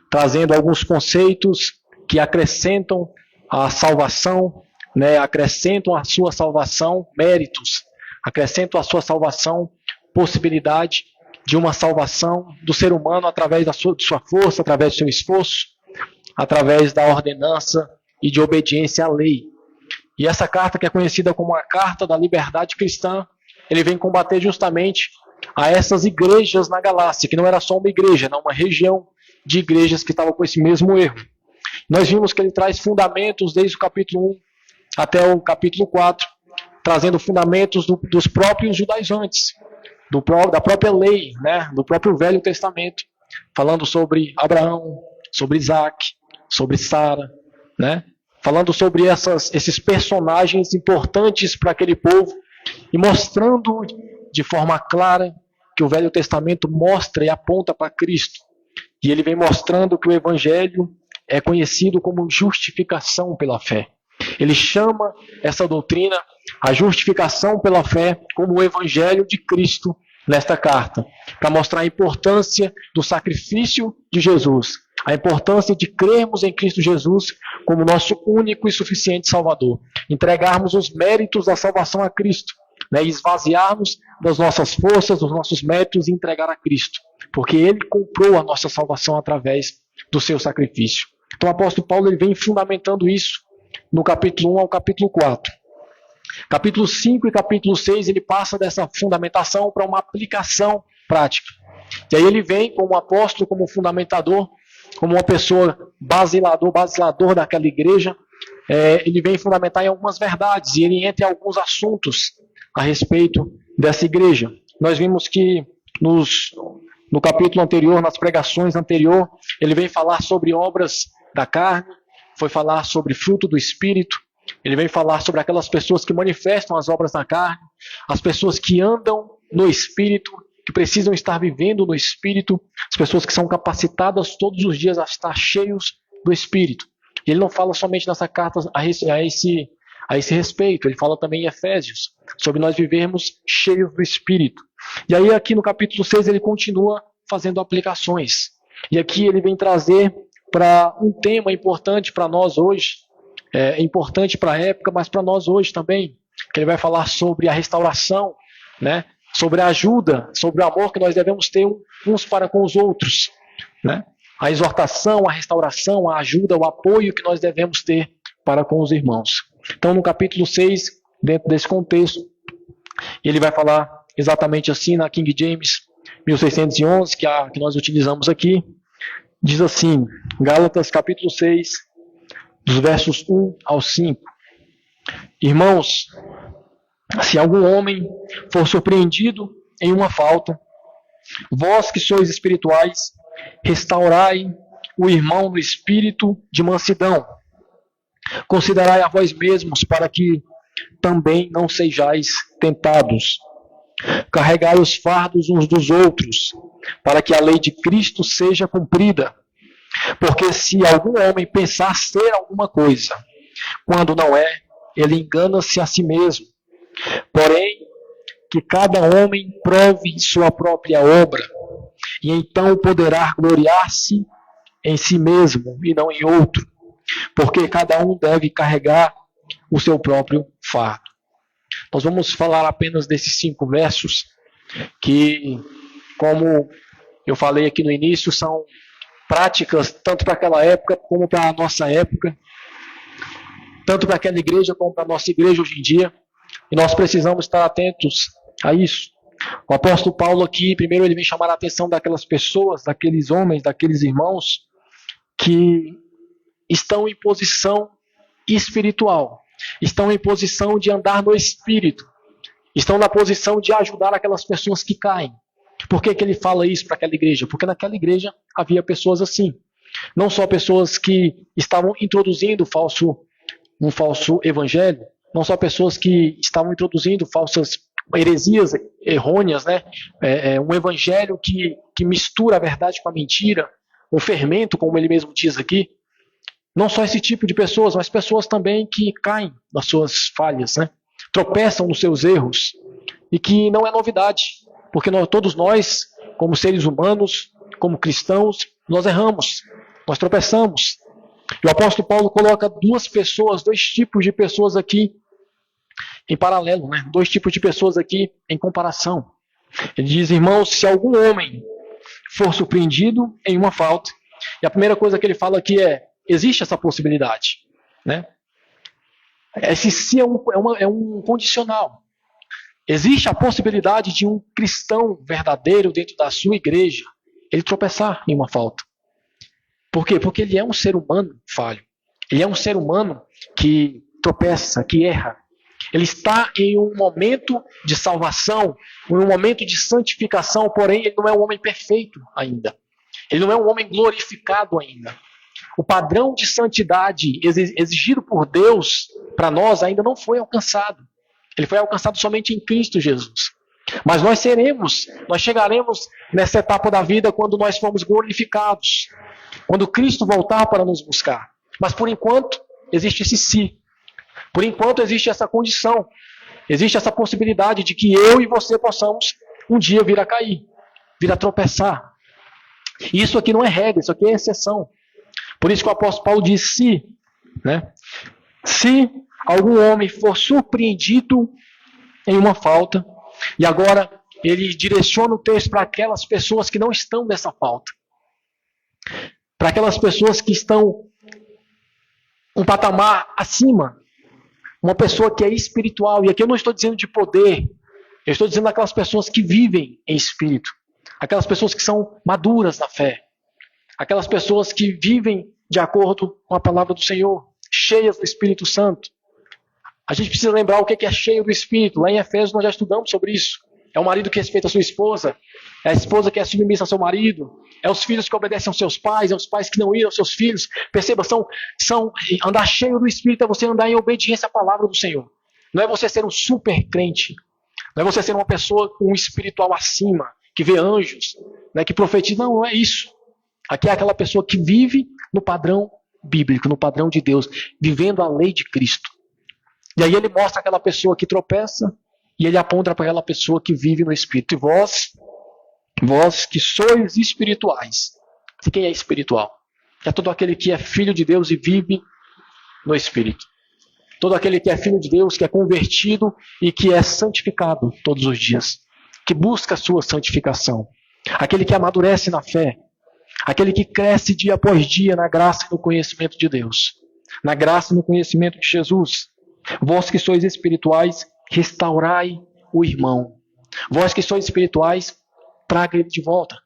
D: trazendo alguns conceitos que acrescentam a salvação, né, acrescentam à sua salvação méritos, acrescentam à sua salvação possibilidade de uma salvação do ser humano através de sua força, através do seu esforço, através da ordenança e de obediência à lei. E essa carta, que é conhecida como a Carta da Liberdade Cristã, ele vem combater justamente a essas igrejas na Galácia, que não era só uma igreja, não, uma região de igrejas que estavam com esse mesmo erro. Nós vimos que ele traz fundamentos desde o capítulo 1 até o capítulo 4, trazendo fundamentos dos próprios judaizantes, da própria lei, né, do próprio Velho Testamento, falando sobre Abraão, sobre Isaac, sobre Sara, né? Falando sobre esses personagens importantes para aquele povo e mostrando de forma clara que o Velho Testamento mostra e aponta para Cristo. E ele vem mostrando que o Evangelho é conhecido como justificação pela fé. Ele chama essa doutrina, a justificação pela fé, como o Evangelho de Cristo nesta carta, para mostrar a importância do sacrifício de Jesus, a importância de crermos em Cristo Jesus como nosso único e suficiente Salvador. Entregarmos os méritos da salvação a Cristo, né, e esvaziarmos das nossas forças, dos nossos méritos e entregar a Cristo. Porque Ele comprou a nossa salvação através do seu sacrifício. Então o apóstolo Paulo ele vem fundamentando isso no capítulo 1 ao capítulo 4. Capítulo 5 e capítulo 6 ele passa dessa fundamentação para uma aplicação prática. E aí ele vem como apóstolo, como fundamentador, como uma pessoa basilador daquela igreja, ele vem fundamentar em algumas verdades, e ele entra em alguns assuntos a respeito dessa igreja. Nós vimos que no capítulo anterior, nas pregações anteriores, ele vem falar sobre obras da carne, foi falar sobre fruto do Espírito, ele vem falar sobre aquelas pessoas que manifestam as obras da carne, as pessoas que andam no Espírito, que precisam estar vivendo no Espírito, as pessoas que são capacitadas todos os dias a estar cheios do Espírito. Ele não fala somente nessa carta a esse respeito, ele fala também em Efésios, sobre nós vivermos cheios do Espírito. E aí aqui no capítulo 6 ele continua fazendo aplicações. E aqui ele vem trazer para um tema importante para nós hoje, importante para a época, mas para nós hoje também, que ele vai falar sobre a restauração, né? Sobre a ajuda, sobre o amor que nós devemos ter uns para com os outros, né? A exortação, a restauração, a ajuda, o apoio que nós devemos ter para com os irmãos. Então, no capítulo 6, dentro desse contexto, ele vai falar exatamente assim na King James 1611, que nós utilizamos aqui. Diz assim, Gálatas capítulo 6, dos versos 1 ao 5. Irmãos, se algum homem for surpreendido em uma falta, vós que sois espirituais, restaurai o irmão no espírito de mansidão, Considerai a vós mesmos para que também não sejais tentados. Carregai os fardos uns dos outros, para que a lei de Cristo seja cumprida. Porque se algum homem pensar ser alguma coisa, quando não é, ele engana-se a si mesmo. Porém, que cada homem prove sua própria obra, e então poderá gloriar-se em si mesmo e não em outro, porque cada um deve carregar o seu próprio fardo. Nós vamos falar apenas desses 5 versos, que, como eu falei aqui no início, são práticas tanto para aquela época como para a nossa época, tanto para aquela igreja como para a nossa igreja hoje em dia, e nós precisamos estar atentos a isso. O apóstolo Paulo aqui, primeiro ele vem chamar a atenção daquelas pessoas, daqueles homens, daqueles irmãos que estão em posição espiritual, estão em posição de andar no Espírito, estão na posição de ajudar aquelas pessoas que caem. Por que ele fala isso para aquela igreja? Porque naquela igreja havia pessoas assim. Não só pessoas que estavam introduzindo um falso evangelho, não só pessoas que estavam introduzindo falsas heresias errôneas, né? Um evangelho que mistura a verdade com a mentira, um fermento, como ele mesmo diz aqui. Não só esse tipo de pessoas, mas pessoas também que caem nas suas falhas, né? Tropeçam nos seus erros, e que não é novidade, porque todos nós, como seres humanos, como cristãos, nós erramos, nós tropeçamos. E o apóstolo Paulo coloca dois tipos de pessoas aqui em paralelo, né? 2 tipos de pessoas aqui em comparação. Ele diz: irmãos, se algum homem for surpreendido em uma falta, e a primeira coisa que ele fala aqui existe essa possibilidade, né? Esse se é um condicional. Existe a possibilidade de um cristão verdadeiro dentro da sua igreja ele tropeçar em uma falta. Por quê? Porque ele é um ser humano falho. Ele é um ser humano que tropeça, que erra. Ele está em um momento de salvação, em um momento de santificação, porém ele não é um homem perfeito ainda. Ele não é um homem glorificado ainda. O padrão de santidade exigido por Deus para nós ainda não foi alcançado. Ele foi alcançado somente em Cristo Jesus. Mas nós chegaremos nessa etapa da vida quando nós formos glorificados, quando Cristo voltar para nos buscar. Mas por enquanto existe esse si. Por enquanto existe essa condição. Existe essa possibilidade de que eu e você possamos um dia vir a cair, vir a tropeçar. E isso aqui não é regra, isso aqui é exceção. Por isso que o apóstolo Paulo diz se, né? Se algum homem for surpreendido em uma falta, e agora ele direciona o texto para aquelas pessoas que não estão nessa falta, para aquelas pessoas que estão um patamar acima, uma pessoa que é espiritual. E aqui eu não estou dizendo de poder, eu estou dizendo daquelas pessoas que vivem em espírito, aquelas pessoas que são maduras na fé, aquelas pessoas que vivem de acordo com a palavra do Senhor, cheias do Espírito Santo. A gente precisa lembrar o que é cheio do Espírito. Lá em Efésios nós já estudamos sobre isso. É o marido que respeita a sua esposa, é a esposa que é submissa ao seu marido, é os filhos que obedecem aos seus pais, é os pais que não irão aos seus filhos. Perceba, andar cheio do Espírito é você andar em obediência à palavra do Senhor. Não é você ser um super crente, não é você ser uma pessoa com um espiritual acima, que vê anjos, né, que profetiza. Não é isso. Aqui é aquela pessoa que vive no padrão bíblico, no padrão de Deus, vivendo a lei de Cristo. E aí ele mostra aquela pessoa que tropeça e ele aponta para aquela pessoa que vive no Espírito. E vós que sois espirituais. E quem é espiritual? É todo aquele que é filho de Deus e vive no Espírito. Todo aquele que é filho de Deus, que é convertido e que é santificado todos os dias. Que busca a sua santificação. Aquele que amadurece na fé. Aquele que cresce dia após dia na graça e no conhecimento de Deus. Na graça e no conhecimento de Jesus. Vós que sois espirituais, restaurai o irmão. Vós que sois espirituais, traga ele de volta.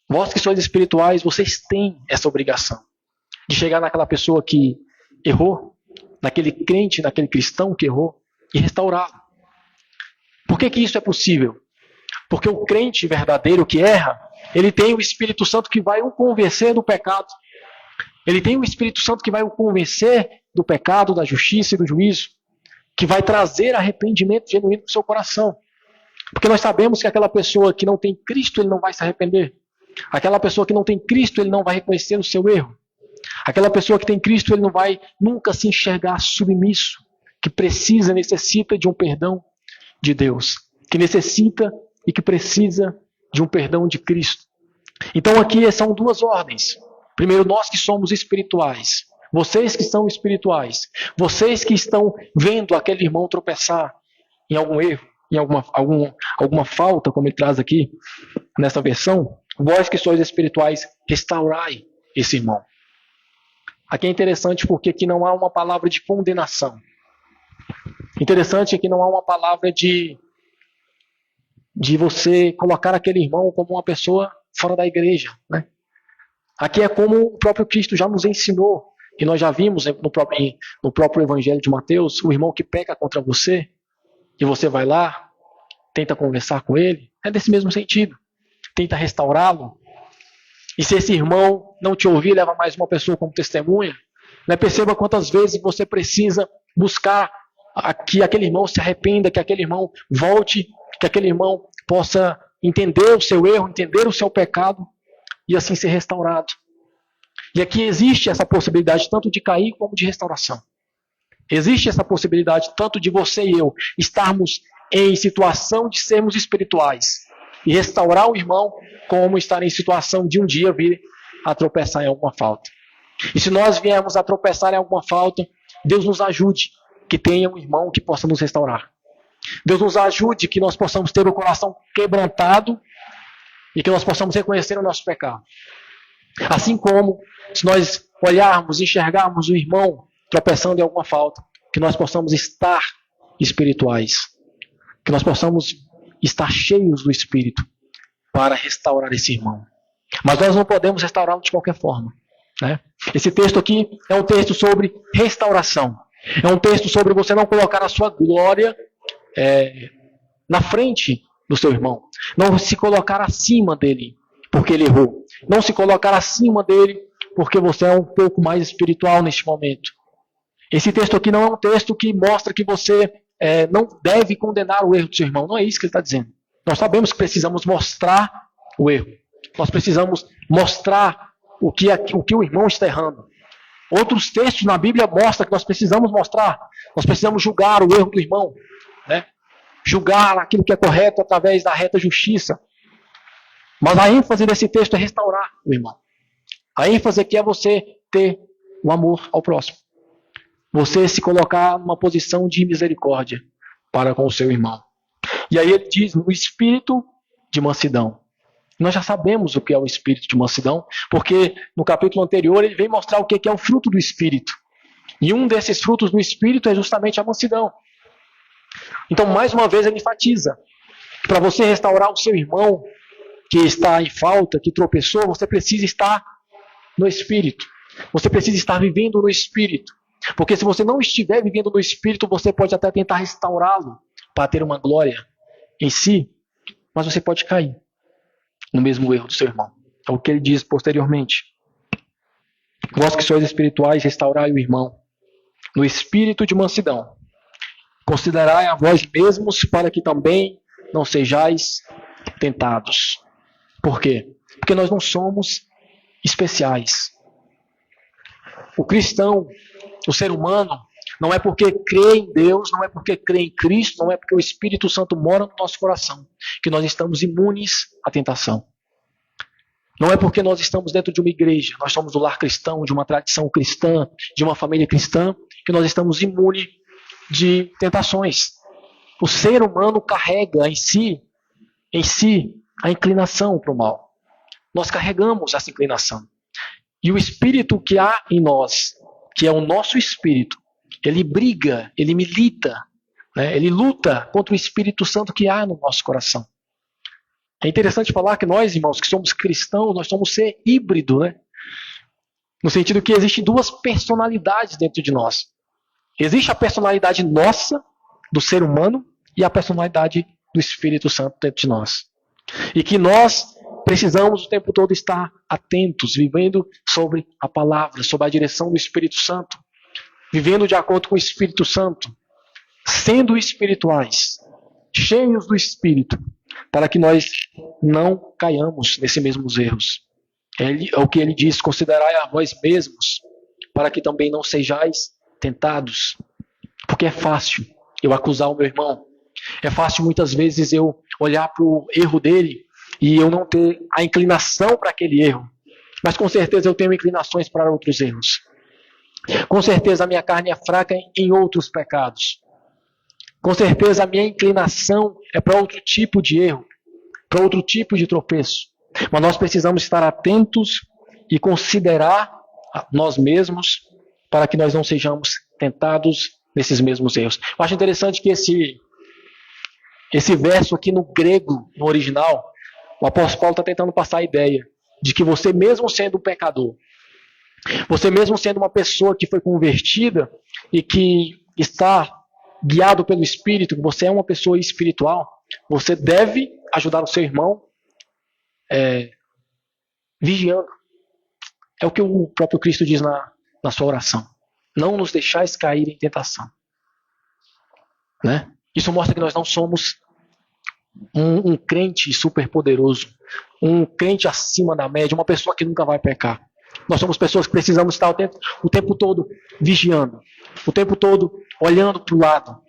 D: Vós que sois espirituais, vocês têm essa obrigação de chegar naquela pessoa que errou, naquele crente, naquele cristão que errou, e restaurá-lo. Por que isso é possível? Porque o crente verdadeiro que erra, ele tem o Espírito Santo que vai o convencer do pecado. Ele tem o Espírito Santo que vai o convencer do pecado, da justiça e do juízo, que vai trazer arrependimento genuíno para o seu coração. Porque nós sabemos que aquela pessoa que não tem Cristo, ele não vai se arrepender. Aquela pessoa que não tem Cristo, ele não vai reconhecer o seu erro. Aquela pessoa que tem Cristo, ele não vai nunca se enxergar submisso, que precisa, necessita de um perdão de Deus, que necessita e que precisa de um perdão de Cristo. Então aqui são duas ordens. Primeiro, nós que somos espirituais, vocês que são espirituais, vocês que estão vendo aquele irmão tropeçar em algum erro, em alguma falta, como ele traz aqui nessa versão, vós que sois espirituais, restaurai esse irmão. Aqui é interessante porque aqui não há uma palavra de condenação. Interessante é que não há uma palavra de você colocar aquele irmão como uma pessoa fora da igreja, né? Aqui é como o próprio Cristo já nos ensinou, e nós já vimos no próprio Evangelho de Mateus, o irmão que peca contra você, e você vai lá, tenta conversar com ele, é desse mesmo sentido. Tenta restaurá-lo. E se esse irmão não te ouvir, leva mais uma pessoa como testemunha. Né? Perceba quantas vezes você precisa buscar que aquele irmão se arrependa, que aquele irmão volte, que aquele irmão possa entender o seu erro, entender o seu pecado e assim ser restaurado. E aqui existe essa possibilidade tanto de cair como de restauração. Existe essa possibilidade tanto de você e eu estarmos em situação de sermos espirituais e restaurar o irmão, como estar em situação de um dia vir a tropeçar em alguma falta. E se nós viermos a tropeçar em alguma falta, Deus nos ajude que tenha um irmão que possa nos restaurar. Deus nos ajude que nós possamos ter o coração quebrantado e que nós possamos reconhecer o nosso pecado. Assim como, se nós olharmos, enxergarmos o irmão tropeçando em alguma falta, que nós possamos estar espirituais, que nós possamos estar cheios do Espírito para restaurar esse irmão. Mas nós não podemos restaurá-lo de qualquer forma, né? Esse texto aqui é um texto sobre restauração. É um texto sobre você não colocar a sua glória na frente do seu irmão. Não se colocar acima dele porque ele errou. Não se colocar acima dele porque você é um pouco mais espiritual neste momento. Esse texto aqui não é um texto que mostra que você não deve condenar o erro do seu irmão. Não é isso que ele está dizendo. Nós sabemos que precisamos mostrar o erro. Nós precisamos mostrar o que o irmão está errando. Outros textos na Bíblia mostram que nós precisamos mostrar. Nós precisamos julgar o erro do irmão, né? Julgar aquilo que é correto através da reta justiça. Mas a ênfase desse texto é restaurar o irmão. A ênfase aqui é você ter o amor ao próximo. Você se colocar numa posição de misericórdia para com o seu irmão. E aí ele diz, no espírito de mansidão. Nós já sabemos o que é o espírito de mansidão, porque no capítulo anterior ele vem mostrar o que é o fruto do espírito. E um desses frutos do espírito é justamente a mansidão. Então, mais uma vez, ele enfatiza. Para você restaurar o seu irmão que está em falta, que tropeçou, você precisa estar no espírito. Você precisa estar vivendo no espírito. Porque se você não estiver vivendo no espírito, você pode até tentar restaurá-lo para ter uma glória em si, mas você pode cair no mesmo erro do seu irmão. É o que ele diz posteriormente. Vós que sois espirituais, restaurai o irmão no espírito de mansidão. Considerai a vós mesmos para que também não sejais tentados. Por quê? Porque nós não somos especiais. O cristão, o ser humano, não é porque crê em Deus, não é porque crê em Cristo, não é porque o Espírito Santo mora no nosso coração, que nós estamos imunes à tentação. Não é porque nós estamos dentro de uma igreja, nós somos do lar cristão, de uma tradição cristã, de uma família cristã, que nós estamos imunes de tentações. O ser humano carrega em si a inclinação para o mal. Nós carregamos essa inclinação. E o espírito que há em nós, que é o nosso espírito, ele briga, ele milita, né? Ele luta contra o Espírito Santo que há no nosso coração. É interessante falar que nós, irmãos, que somos cristãos, nós somos ser híbrido, né? No sentido que existem duas personalidades dentro de nós. Existe a personalidade nossa, do ser humano, e a personalidade do Espírito Santo dentro de nós. E que nós precisamos o tempo todo estar atentos, vivendo sobre a palavra, sobre a direção do Espírito Santo, vivendo de acordo com o Espírito Santo, sendo espirituais, cheios do Espírito, para que nós não caiamos nesses mesmos erros. É o que ele diz: considerai a vós mesmos, para que também não sejais tentados. Porque é fácil eu acusar o meu irmão, é fácil muitas vezes eu olhar para o erro dele e eu não ter a inclinação para aquele erro. Mas com certeza eu tenho inclinações para outros erros. Com certeza a minha carne é fraca em outros pecados. Com certeza a minha inclinação é para outro tipo de erro, para outro tipo de tropeço. Mas nós precisamos estar atentos e considerar nós mesmos para que nós não sejamos tentados nesses mesmos erros. Eu acho interessante que esse verso aqui no grego, no original, o apóstolo Paulo está tentando passar a ideia de que você mesmo sendo um pecador, você mesmo sendo uma pessoa que foi convertida e que está guiado pelo Espírito, que você é uma pessoa espiritual, você deve ajudar o seu irmão vigiando. É o que o próprio Cristo diz na sua oração. Não nos deixais cair em tentação. Né? Isso mostra que nós não somos um crente superpoderoso, um crente acima da média, uma pessoa que nunca vai pecar. Nós somos pessoas que precisamos estar o tempo todo vigiando, o tempo todo olhando para o lado,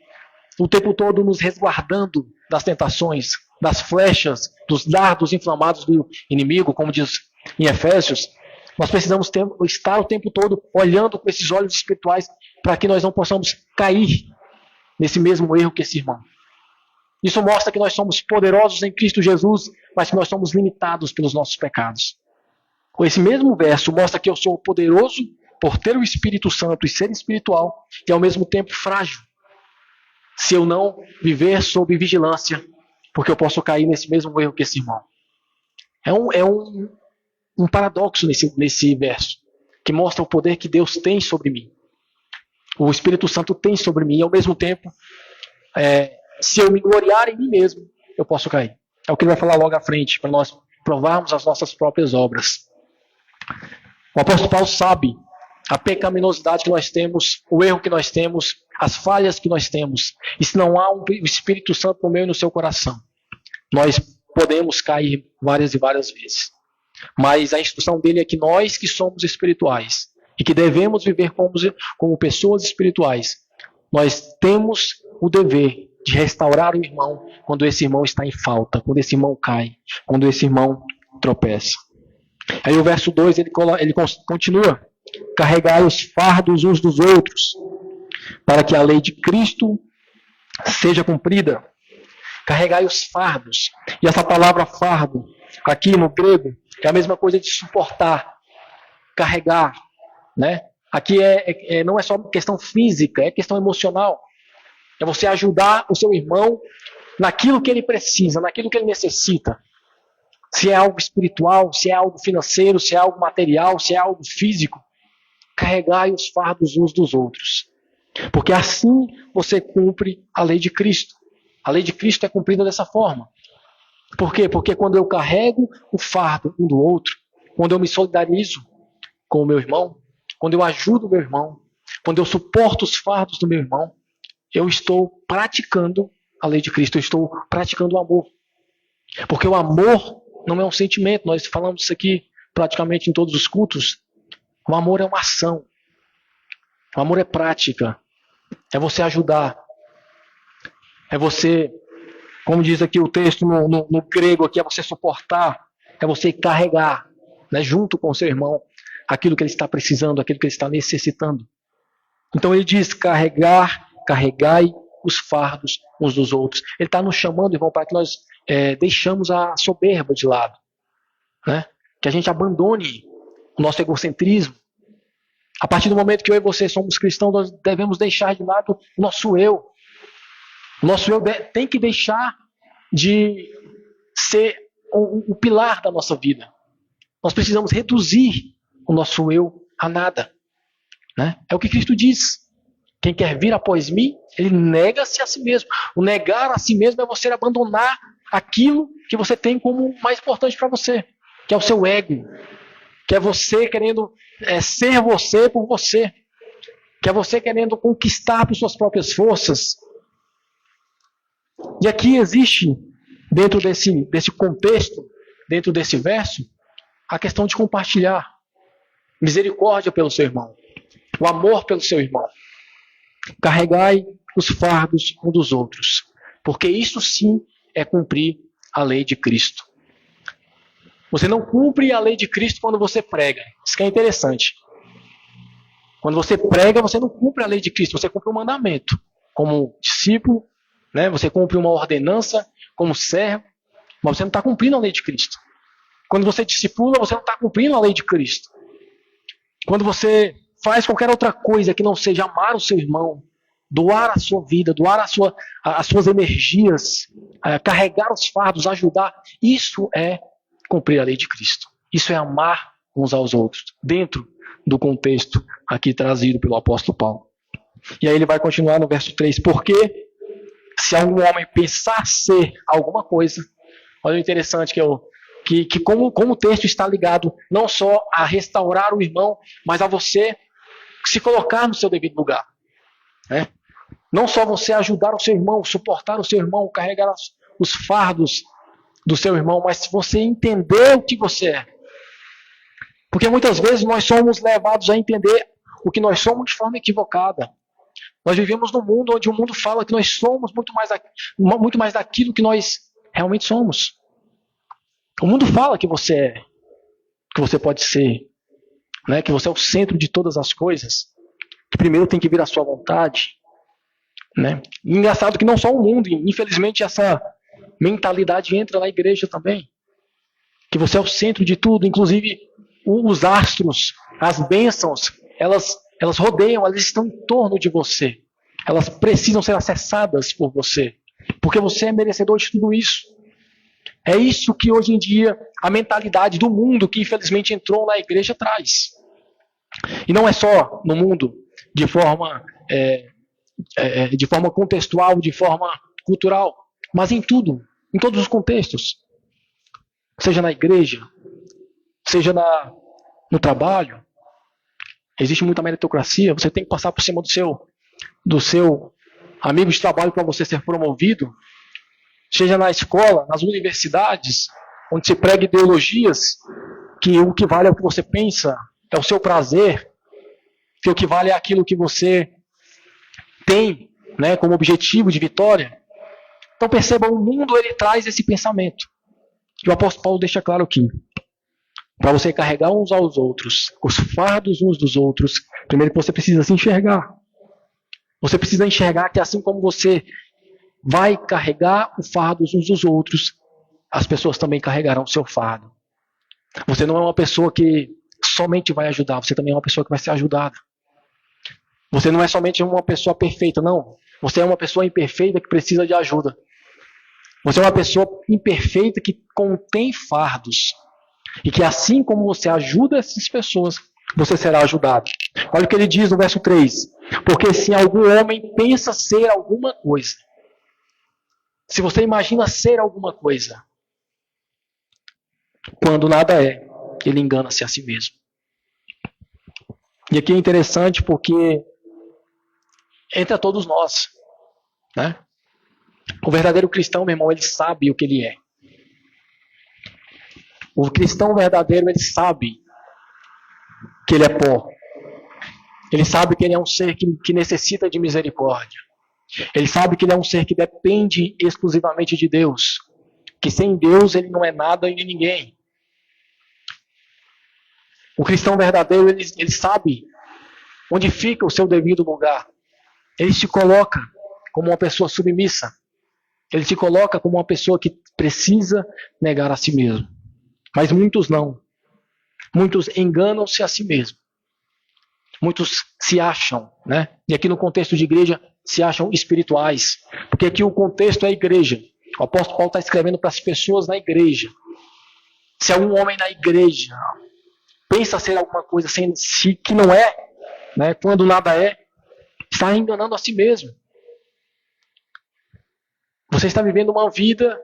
D: o tempo todo nos resguardando das tentações, das flechas, dos dardos inflamados do inimigo, como diz em Efésios. Nós precisamos estar o tempo todo olhando com esses olhos espirituais para que nós não possamos cair nesse mesmo erro que esse irmão. Isso mostra que nós somos poderosos em Cristo Jesus, mas que nós somos limitados pelos nossos pecados. Esse mesmo verso mostra que eu sou poderoso por ter o Espírito Santo e ser espiritual, e ao mesmo tempo frágil, se eu não viver sob vigilância, porque eu posso cair nesse mesmo erro que esse irmão. É um paradoxo nesse verso, que mostra o poder que Deus tem sobre mim. O Espírito Santo tem sobre mim, e ao mesmo tempo, se eu me gloriar em mim mesmo, eu posso cair. É o que ele vai falar logo à frente, para nós provarmos as nossas próprias obras. O apóstolo Paulo sabe a pecaminosidade que nós temos, o erro que nós temos, as falhas que nós temos. E se não há o Espírito Santo no meu e no seu coração, nós podemos cair várias e várias vezes. Mas a instrução dele é que nós que somos espirituais e que devemos viver como pessoas espirituais, nós temos o dever de restaurar o irmão quando esse irmão está em falta, quando esse irmão cai, quando esse irmão tropeça. Aí o verso 2 ele continua: carregai os fardos uns dos outros, para que a lei de Cristo seja cumprida. Carregai os fardos. E essa palavra fardo, aqui no grego, é a mesma coisa de suportar, carregar. Né? Aqui não é só questão física, é questão emocional. É você ajudar o seu irmão naquilo que ele precisa, naquilo que ele necessita. Se é algo espiritual, se é algo financeiro, se é algo material, se é algo físico, carregai os fardos uns dos outros. Porque assim você cumpre a lei de Cristo. A lei de Cristo é cumprida dessa forma. Por quê? Porque quando eu carrego o fardo um do outro, quando eu me solidarizo com o meu irmão, quando eu ajudo o meu irmão, quando eu suporto os fardos do meu irmão, eu estou praticando a lei de Cristo, eu estou praticando o amor. Porque o amor não é um sentimento, nós falamos isso aqui praticamente em todos os cultos. O amor é uma ação. O amor é prática. É você ajudar. É você, como diz aqui o texto no grego, aqui, é você suportar. É você carregar, né, junto com o seu irmão, aquilo que ele está precisando, aquilo que ele está necessitando. Então ele diz: carregai os fardos uns dos outros. Ele está nos chamando, irmão, para que nós deixamos a soberba de lado. Né? Que a gente abandone o nosso egocentrismo. A partir do momento que eu e você somos cristãos, nós devemos deixar de lado o nosso eu. O nosso eu tem que deixar de ser o pilar da nossa vida. Nós precisamos reduzir o nosso eu a nada. Né? É o que Cristo diz. Quem quer vir após mim, ele nega-se a si mesmo. O negar a si mesmo é você abandonar aquilo que você tem como mais importante para você, que é o seu ego, que é você querendo ser você por você, que é você querendo conquistar por suas próprias forças. E aqui existe, dentro desse contexto, dentro desse verso, a questão de compartilhar misericórdia pelo seu irmão, o amor pelo seu irmão. Carregai os fardos um dos outros, porque isso sim é cumprir a lei de Cristo. Você não cumpre a lei de Cristo quando você prega. Isso que é interessante. Quando você prega, você não cumpre a lei de Cristo, você cumpre um mandamento. Como discípulo, né? Você cumpre uma ordenança como servo, mas você não está cumprindo a lei de Cristo. Quando você discipula, você não está cumprindo a lei de Cristo. Quando você faz qualquer outra coisa que não seja amar o seu irmão, doar a sua vida, doar as suas energias, carregar os fardos, ajudar, isso é cumprir a lei de Cristo. Isso é amar uns aos outros, dentro do contexto aqui trazido pelo apóstolo Paulo. E aí ele vai continuar no verso 3. Porque se algum homem pensar ser alguma coisa, olha o interessante que como o texto está ligado não só a restaurar o irmão, mas a você se colocar no seu devido lugar. Né? Não só você ajudar o seu irmão, suportar o seu irmão, carregar os fardos do seu irmão, mas se você entender o que você é. Porque muitas vezes nós somos levados a entender o que nós somos de forma equivocada. Nós vivemos num mundo onde o mundo fala que nós somos muito mais daquilo que nós realmente somos. O mundo fala que você pode ser, né? Que você é o centro de todas as coisas, que primeiro tem que vir a sua vontade. Né? E engraçado que não só o mundo, infelizmente essa mentalidade entra na igreja também. Que você é o centro de tudo, inclusive os astros, as bênçãos, elas rodeiam, elas estão em torno de você. Elas precisam ser acessadas por você, porque você é merecedor de tudo isso. É isso que hoje em dia a mentalidade do mundo que infelizmente entrou na igreja traz. E não é só no mundo de forma contextual, de forma cultural, mas em tudo, em todos os contextos. Seja na igreja, seja no trabalho. Existe muita meritocracia, você tem que passar por cima do seu amigo de trabalho para você ser promovido. Seja na escola, nas universidades, onde se prega ideologias que o que vale é o que você pensa, é o seu prazer, que o que vale é aquilo que você tem, né, como objetivo de vitória. Então perceba, o mundo ele traz esse pensamento. E o apóstolo Paulo deixa claro aqui. Para você carregar uns aos outros, os fardos uns dos outros, primeiro que você precisa se enxergar. Você precisa enxergar que assim como você vai carregar o fardo uns dos outros, as pessoas também carregarão o seu fardo. Você não é uma pessoa que somente vai ajudar, você também é uma pessoa que vai ser ajudada. Você não é somente uma pessoa perfeita, não. Você é uma pessoa imperfeita que precisa de ajuda. Você é uma pessoa imperfeita que contém fardos. E que assim como você ajuda essas pessoas, você será ajudado. Olha o que ele diz no verso 3. Porque se algum homem pensa ser alguma coisa, se você imagina ser alguma coisa, quando nada é, ele engana-se a si mesmo. E aqui é interessante porque entra todos nós, né? O verdadeiro cristão, meu irmão, ele sabe o que ele é. O cristão verdadeiro, ele sabe que ele é pó. Ele sabe que ele é um ser que necessita de misericórdia. Ele sabe que ele é um ser que depende exclusivamente de Deus. Que sem Deus ele não é nada e nem ninguém. O cristão verdadeiro, ele sabe onde fica o seu devido lugar. Ele se coloca como uma pessoa submissa. Ele se coloca como uma pessoa que precisa negar a si mesmo. Mas muitos não. Muitos enganam-se a si mesmo. Muitos se acham, né? E aqui no contexto de igreja, se acham espirituais. Porque aqui o contexto é a igreja. O apóstolo Paulo está escrevendo para as pessoas na igreja. Se algum homem na igreja pensa ser alguma coisa sem si que não é, né? Quando nada é, está enganando a si mesmo. Você está vivendo uma vida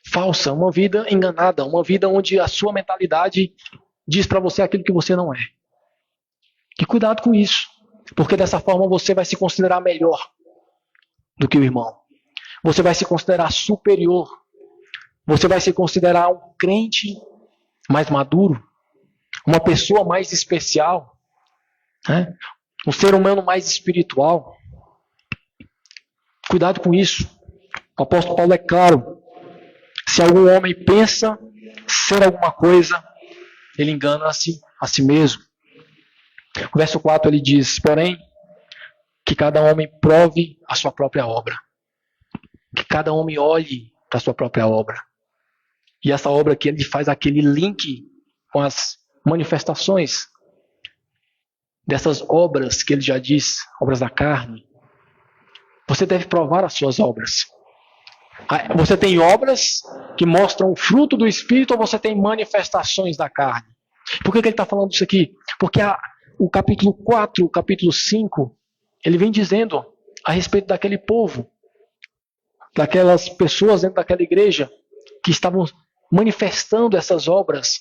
D: falsa, uma vida enganada, uma vida onde a sua mentalidade diz para você aquilo que você não é. E cuidado com isso, porque dessa forma você vai se considerar melhor do que o irmão. Você vai se considerar superior. Você vai se considerar um crente mais maduro, uma pessoa mais especial, né? Um ser humano mais espiritual. Cuidado com isso. O apóstolo Paulo é claro. Se algum homem pensa ser alguma coisa, ele engana-se a si mesmo. O verso 4 ele diz, porém, que cada homem prove a sua própria obra. Que cada homem olhe para a sua própria obra. E essa obra aqui, ele faz aquele link com as manifestações dessas obras que ele já diz, obras da carne. Você deve provar as suas obras. Você tem obras que mostram o fruto do Espírito ou você tem manifestações da carne? Por que ele está falando isso aqui? Porque o capítulo 4, o capítulo 5, ele vem dizendo a respeito daquele povo, daquelas pessoas dentro daquela igreja que estavam manifestando essas obras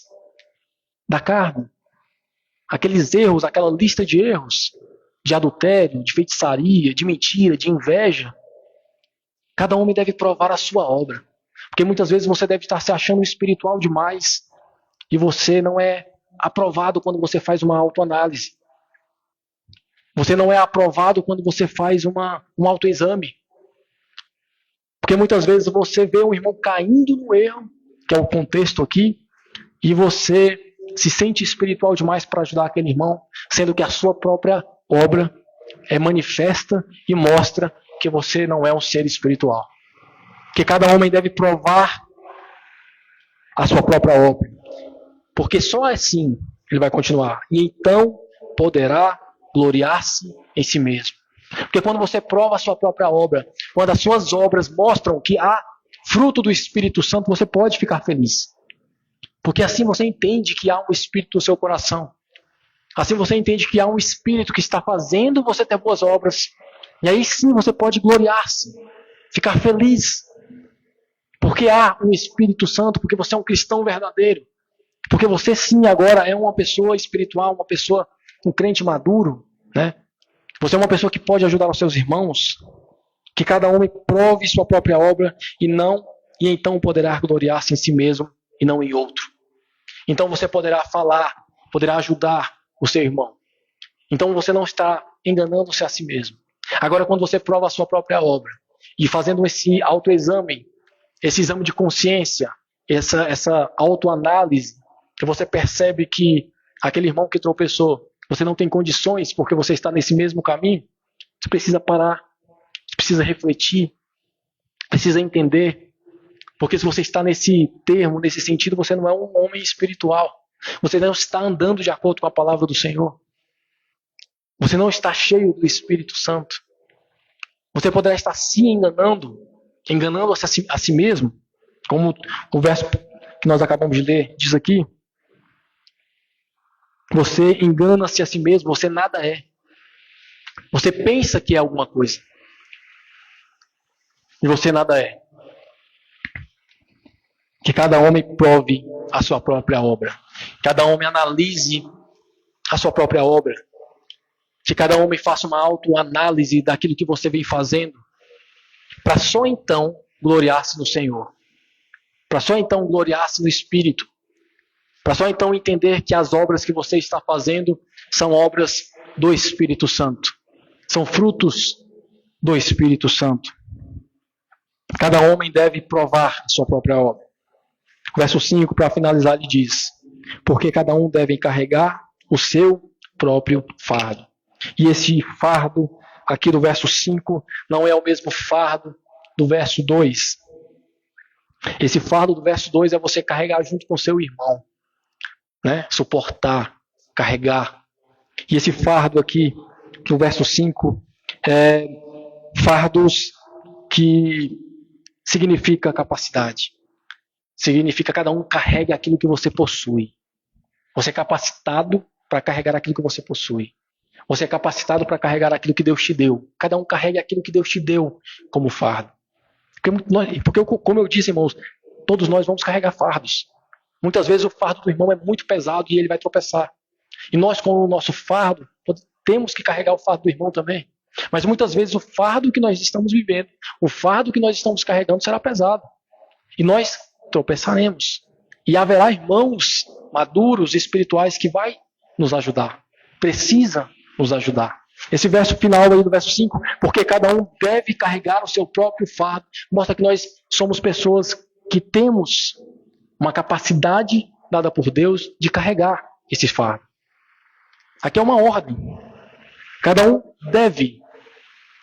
D: da carne. Aqueles erros, aquela lista de erros, de adultério, de feitiçaria, de mentira, de inveja. Cada homem deve provar a sua obra. Porque muitas vezes você deve estar se achando espiritual demais e você não é aprovado quando você faz uma autoanálise. Você não é aprovado quando você faz um autoexame. Porque muitas vezes você vê um irmão caindo no erro, que é o contexto aqui, e você se sente espiritual demais para ajudar aquele irmão, sendo que a sua própria obra é manifesta e mostra que você não é um ser espiritual. Que cada homem deve provar a sua própria obra. Porque só assim ele vai continuar. E então poderá gloriar-se em si mesmo. Porque quando você prova a sua própria obra, quando as suas obras mostram que há fruto do Espírito Santo, você pode ficar feliz. Porque assim você entende que há um Espírito no seu coração. Assim você entende que há um Espírito que está fazendo você ter boas obras. E aí sim você pode gloriar-se, ficar feliz. Porque há um Espírito Santo, porque você é um cristão verdadeiro. Porque você sim agora é uma pessoa espiritual, uma pessoa, um crente maduro, né? Você é uma pessoa que pode ajudar os seus irmãos. Que cada homem prove sua própria obra e então poderá gloriar-se em si mesmo e não em outro. Então você poderá falar, poderá ajudar o seu irmão. Então você não está enganando-se a si mesmo. Agora, quando você prova a sua própria obra e fazendo esse autoexame, esse exame de consciência, essa autoanálise, que você percebe que aquele irmão que tropeçou, você não tem condições porque você está nesse mesmo caminho, você precisa parar, você precisa refletir, precisa entender. Porque se você está nesse termo, nesse sentido, você não é um homem espiritual. Você não está andando de acordo com a palavra do Senhor. Você não está cheio do Espírito Santo. Você poderá estar se enganando-se a si mesmo, como o verso que nós acabamos de ler diz aqui. Você engana-se a si mesmo, você nada é. Você pensa que é alguma coisa. E você nada é. Que cada homem prove a sua própria obra. Cada homem analise a sua própria obra. Que cada homem faça uma autoanálise daquilo que você vem fazendo. Para só então gloriar-se no Senhor. Para só então gloriar-se no Espírito. Para só então entender que as obras que você está fazendo são obras do Espírito Santo. São frutos do Espírito Santo. Cada homem deve provar a sua própria obra. Verso 5, para finalizar, ele diz: porque cada um deve carregar o seu próprio fardo. E esse fardo, aqui do verso 5, não é o mesmo fardo do verso 2. Esse fardo do verso 2 é você carregar junto com seu irmão. Né? Suportar, carregar. E esse fardo aqui, do verso 5, é fardos que significa capacidade. Significa cada um carregue aquilo que você possui. Você é capacitado para carregar aquilo que você possui. Você é capacitado para carregar aquilo que Deus te deu. Cada um carregue aquilo que Deus te deu como fardo. Porque como eu disse, irmãos, todos nós vamos carregar fardos. Muitas vezes o fardo do irmão é muito pesado e ele vai tropeçar. E nós, com o nosso fardo, temos que carregar o fardo do irmão também. Mas muitas vezes o fardo que nós estamos vivendo, o fardo que nós estamos carregando será pesado. E nós tropeçaremos. E haverá irmãos maduros, espirituais, que vai nos ajudar. Precisa nos ajudar. Esse verso final aí do verso 5, porque cada um deve carregar o seu próprio fardo, mostra que nós somos pessoas que temos uma capacidade dada por Deus de carregar esse fardo. Aqui é uma ordem. Cada um deve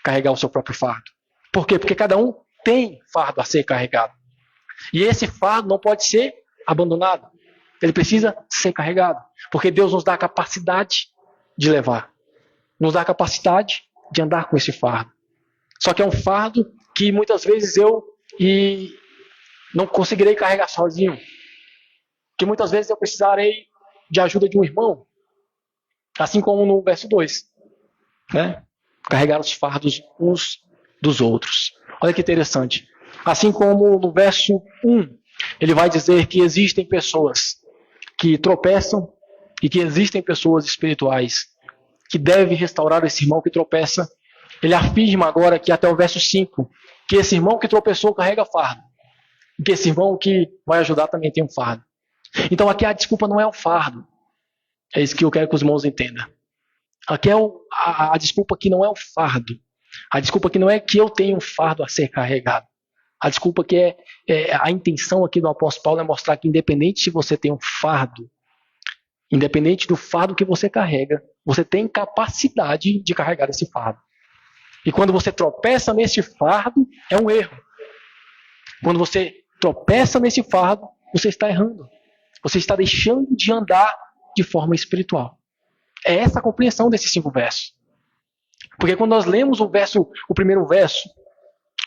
D: carregar o seu próprio fardo. Por quê? Porque cada um tem fardo a ser carregado. E esse fardo não pode ser abandonado. Ele precisa ser carregado. Porque Deus nos dá a capacidade de levar. Nos dá a capacidade de andar com esse fardo. Só que é um fardo que muitas vezes eu não conseguirei carregar sozinho. Que muitas vezes eu precisarei de ajuda de um irmão. Assim como no verso 2. Né? Carregar os fardos uns dos outros. Olha que interessante. Assim como no verso 1, ele vai dizer que existem pessoas que tropeçam e que existem pessoas espirituais que devem restaurar esse irmão que tropeça. Ele afirma agora que até o verso 5, que esse irmão que tropeçou carrega fardo. E que esse irmão que vai ajudar também tem um fardo. Então aqui a desculpa não é o fardo. É isso que eu quero que os irmãos entendam. Aqui é a desculpa que não é o fardo. A desculpa que não é que eu tenho um fardo a ser carregado. A desculpa que a intenção aqui do apóstolo Paulo é mostrar que independente se você tem um fardo, independente do fardo que você carrega, você tem capacidade de carregar esse fardo. E quando você tropeça nesse fardo, é um erro. Quando você tropeça nesse fardo, você está errando. Você está deixando de andar de forma espiritual. É essa a compreensão desses 5 versos. Porque quando nós lemos o primeiro verso,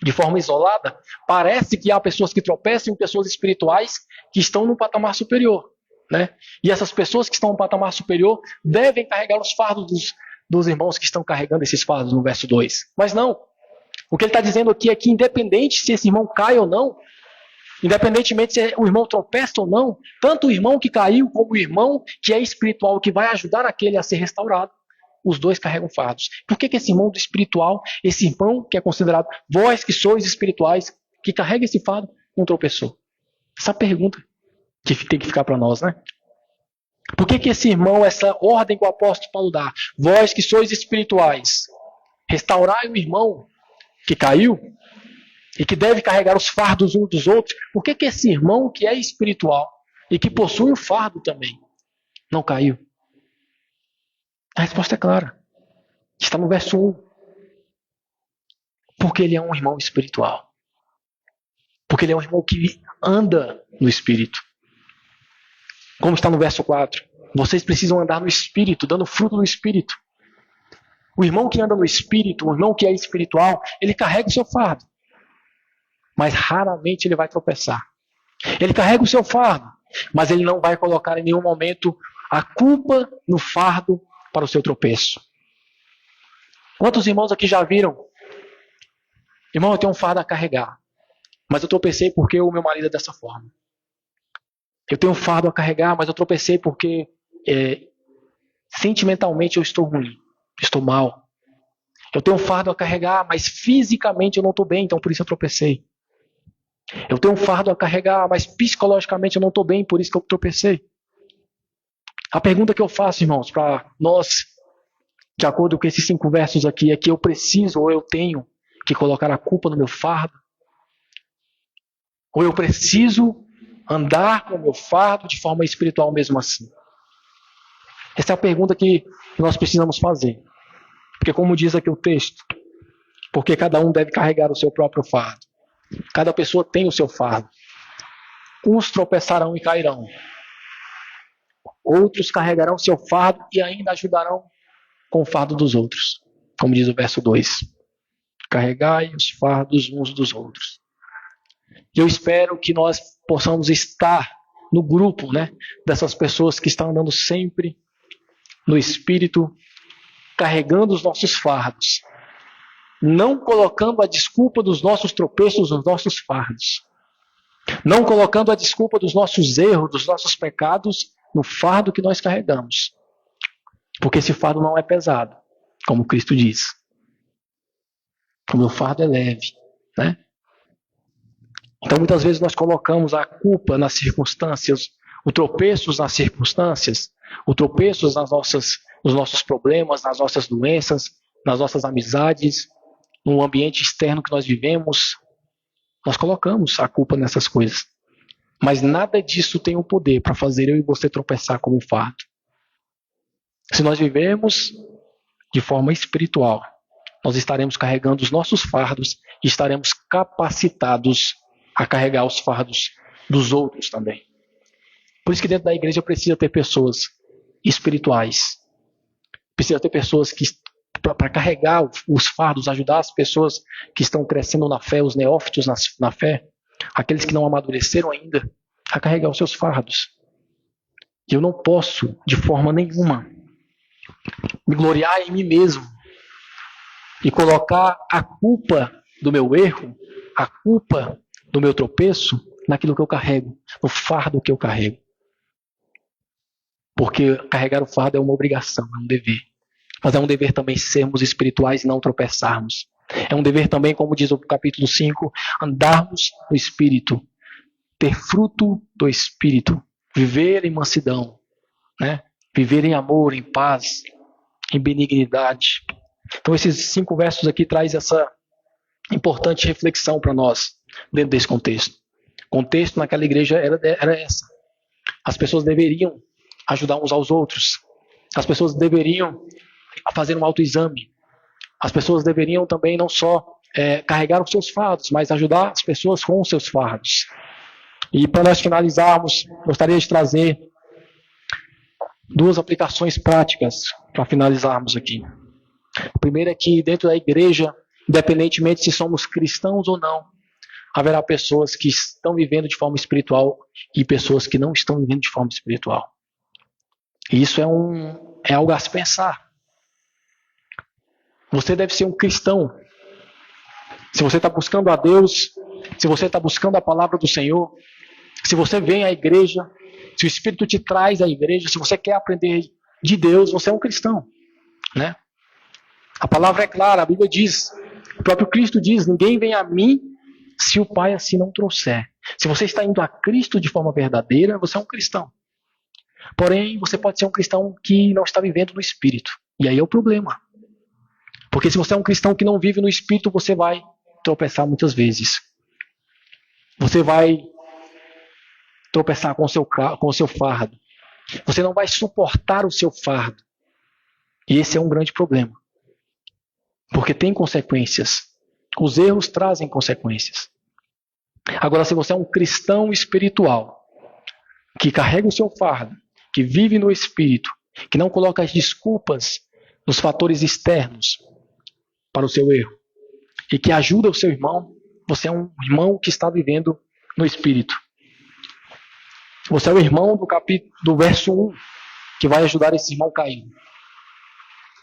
D: de forma isolada, parece que há pessoas que tropeçam em pessoas espirituais que estão num patamar superior. Né? E essas pessoas que estão num patamar superior devem carregar os fardos dos irmãos que estão carregando esses fardos no verso 2. Mas não. O que ele está dizendo aqui é que independente se esse irmão cai ou não, independentemente se o irmão tropeça ou não, tanto o irmão que caiu como o irmão que é espiritual, que vai ajudar aquele a ser restaurado, os dois carregam fardos. Por que esse irmão do espiritual, esse irmão que é considerado, vós que sois espirituais, que carrega esse fardo, não tropeçou? Essa pergunta que tem que ficar para nós, né? Por que esse irmão, essa ordem que o apóstolo Paulo dá, vós que sois espirituais, restaurai o irmão que caiu e que deve carregar os fardos uns dos outros, por que esse irmão que é espiritual e que possui um fardo também não caiu? A resposta é clara. Está no verso 1. Porque ele é um irmão espiritual. Porque ele é um irmão que anda no Espírito. Como está no verso 4. Vocês precisam andar no Espírito, dando fruto no Espírito. O irmão que anda no Espírito, o irmão que é espiritual, ele carrega o seu fardo. Mas raramente ele vai tropeçar. Ele carrega o seu fardo, mas ele não vai colocar em nenhum momento a culpa no fardo para o seu tropeço. Quantos irmãos aqui já viram? Irmão, eu tenho um fardo a carregar, mas eu tropecei porque o meu marido é dessa forma. Eu tenho um fardo a carregar, mas eu tropecei porque sentimentalmente eu estou ruim, estou mal. Eu tenho um fardo a carregar, mas fisicamente eu não estou bem, então por isso eu tropecei. Eu tenho um fardo a carregar, mas psicologicamente eu não estou bem, por isso que eu tropecei. A pergunta que eu faço, irmãos, para nós, de acordo com esses 5 versos aqui, é que eu preciso ou eu tenho que colocar a culpa no meu fardo? Ou eu preciso andar com o meu fardo de forma espiritual mesmo assim? Essa é a pergunta que nós precisamos fazer. Porque como diz aqui o texto, porque cada um deve carregar o seu próprio fardo. Cada pessoa tem o seu fardo. Uns tropeçarão e cairão. Outros carregarão seu fardo e ainda ajudarão com o fardo dos outros. Como diz o verso 2. Carregai os fardos uns dos outros. Eu espero que nós possamos estar no grupo, né, dessas pessoas que estão andando sempre no Espírito, carregando os nossos fardos. Não colocando a desculpa dos nossos tropeços nos nossos fardos. Não colocando a desculpa dos nossos erros, dos nossos pecados, no fardo que nós carregamos. Porque esse fardo não é pesado, como Cristo diz. O meu fardo é leve, né? Então, muitas vezes nós colocamos a culpa nas circunstâncias, o tropeço nas circunstâncias, o tropeço nos nossos problemas, nas nossas doenças, nas nossas amizades, no ambiente externo que nós vivemos. Nós colocamos a culpa nessas coisas. Mas nada disso tem o poder para fazer eu e você tropeçar como um fardo. Se nós vivemos de forma espiritual, nós estaremos carregando os nossos fardos e estaremos capacitados a carregar os fardos dos outros também. Por isso que dentro da igreja precisa ter pessoas espirituais. Precisa ter pessoas que para carregar os fardos, ajudar as pessoas que estão crescendo na fé, os neófitos na fé, aqueles que não amadureceram ainda, a carregar os seus fardos. E eu não posso, de forma nenhuma, me gloriar em mim mesmo e colocar a culpa do meu erro, a culpa do meu tropeço, naquilo que eu carrego, no fardo que eu carrego. Porque carregar o fardo é uma obrigação, é um dever. Mas é um dever também sermos espirituais e não tropeçarmos. É um dever também, como diz o capítulo 5, andarmos no Espírito, ter fruto do Espírito, viver em mansidão, né? Viver em amor, em paz, em benignidade. Então esses 5 versos aqui traz essa importante reflexão para nós, dentro desse contexto. O contexto naquela igreja era essa. As pessoas deveriam ajudar uns aos outros. As pessoas deveriam fazer um autoexame. As pessoas deveriam também não só carregar os seus fardos, mas ajudar as pessoas com os seus fardos. E para nós finalizarmos, gostaria de trazer 2 aplicações práticas para finalizarmos aqui. A primeira é que dentro da igreja, independentemente se somos cristãos ou não, haverá pessoas que estão vivendo de forma espiritual e pessoas que não estão vivendo de forma espiritual. E isso é algo a se pensar. Você deve ser um cristão. Se você está buscando a Deus, se você está buscando a palavra do Senhor, se você vem à igreja, se o Espírito te traz à igreja, se você quer aprender de Deus, você é um cristão, né? A palavra é clara, a Bíblia diz, o próprio Cristo diz, ninguém vem a mim se o Pai assim não trouxer. Se você está indo a Cristo de forma verdadeira, você é um cristão. Porém, você pode ser um cristão que não está vivendo no Espírito. E aí é o problema. Porque se você é um cristão que não vive no Espírito, você vai tropeçar muitas vezes. Você vai tropeçar com o seu fardo. Você não vai suportar o seu fardo. E esse é um grande problema. Porque tem consequências. Os erros trazem consequências. Agora, se você é um cristão espiritual, que carrega o seu fardo, que vive no Espírito, que não coloca as desculpas nos fatores externos para o seu erro, e que ajuda o seu irmão, você é um irmão que está vivendo no Espírito. Você é o irmão do verso 1, que vai ajudar esse irmão caído.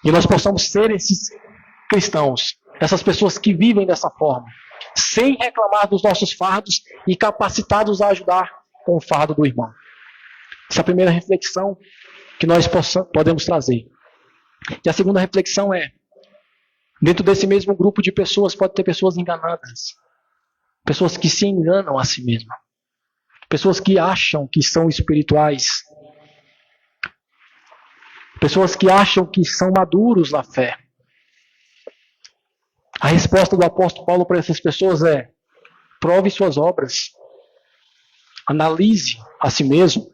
D: E nós possamos ser esses cristãos, essas pessoas que vivem dessa forma, sem reclamar dos nossos fardos e capacitados a ajudar com o fardo do irmão. Essa é a primeira reflexão que nós podemos trazer. E a segunda reflexão é, dentro desse mesmo grupo de pessoas pode ter pessoas enganadas, pessoas que se enganam a si mesmas, pessoas que acham que são espirituais, pessoas que acham que são maduros na fé. A resposta do apóstolo Paulo para essas pessoas é: prove suas obras, analise a si mesmo,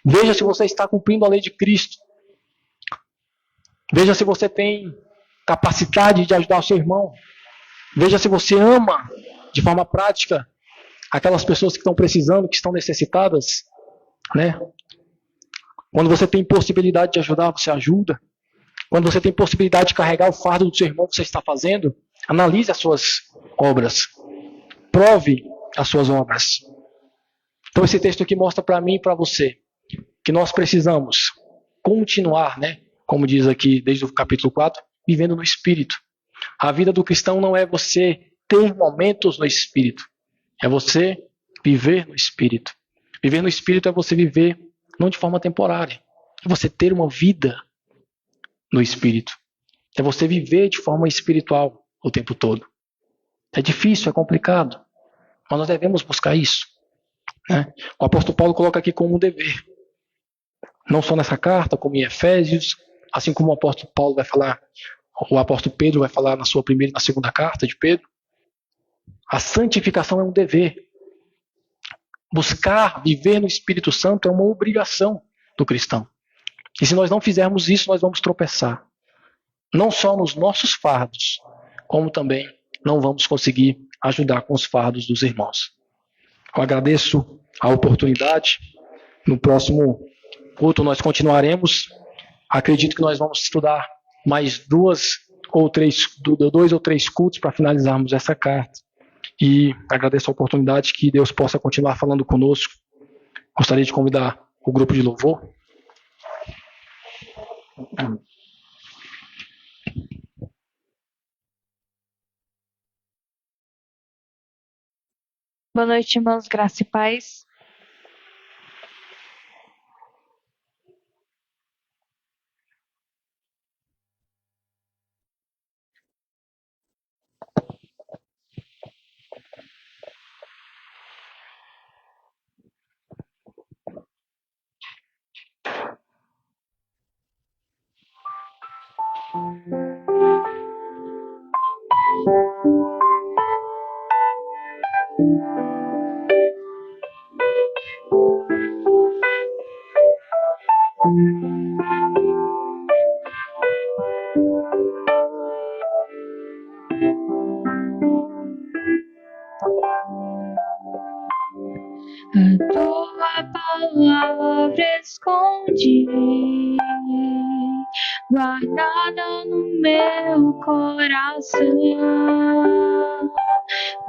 D: veja se você está cumprindo a lei de Cristo, veja se você tem capacidade de ajudar o seu irmão, veja se você ama de forma prática aquelas pessoas que estão precisando, que estão necessitadas, né? Quando você tem possibilidade de ajudar, você ajuda. Quando você tem possibilidade de carregar o fardo do seu irmão que você está fazendo, analise as suas obras. Prove as suas obras. Então esse texto aqui mostra para mim e para você que nós precisamos continuar, né? Como diz aqui desde o capítulo 4, vivendo no Espírito. A vida do cristão não é você ter momentos no Espírito. É você viver no Espírito. Viver no Espírito é você viver não de forma temporária. É você ter uma vida no Espírito. É você viver de forma espiritual o tempo todo. É difícil, é complicado, mas nós devemos buscar isso, né? O apóstolo Paulo coloca aqui como um dever. Não só nessa carta, como em Efésios, assim como o apóstolo Paulo vai falar, o apóstolo Pedro vai falar na sua primeira e na segunda carta de Pedro. A santificação é um dever. Buscar viver no Espírito Santo é uma obrigação do cristão. E se nós não fizermos isso, nós vamos tropeçar. Não só nos nossos fardos, como também não vamos conseguir ajudar com os fardos dos irmãos. Eu agradeço a oportunidade. No próximo culto nós continuaremos. Acredito que nós vamos estudar mais dois ou três cultos para finalizarmos essa carta. E agradeço a oportunidade, que Deus possa continuar falando conosco. Gostaria de convidar o grupo de louvor.
B: Boa noite, irmãos, graça e paz. A tua palavra escondi, guardada no meu coração,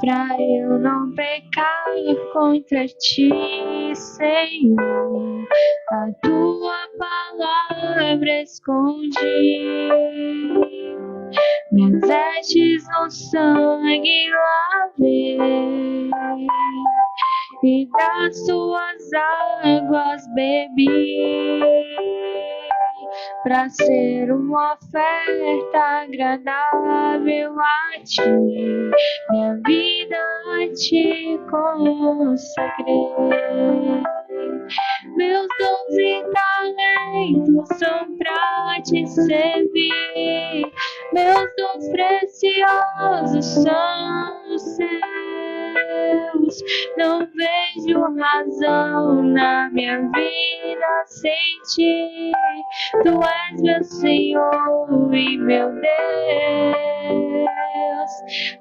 B: pra eu não pecar contra ti, Senhor. A tua palavra escondi, minhas vestes no sangue lavei, e das tuas águas bebi, pra ser uma oferta agradável a ti. Minha vida a ti consagrei. Meus dons e talentos são pra te servir. Meus dons preciosos são os seus. Não vejo razão na minha vida sem ti. Tu és meu Senhor e meu Deus.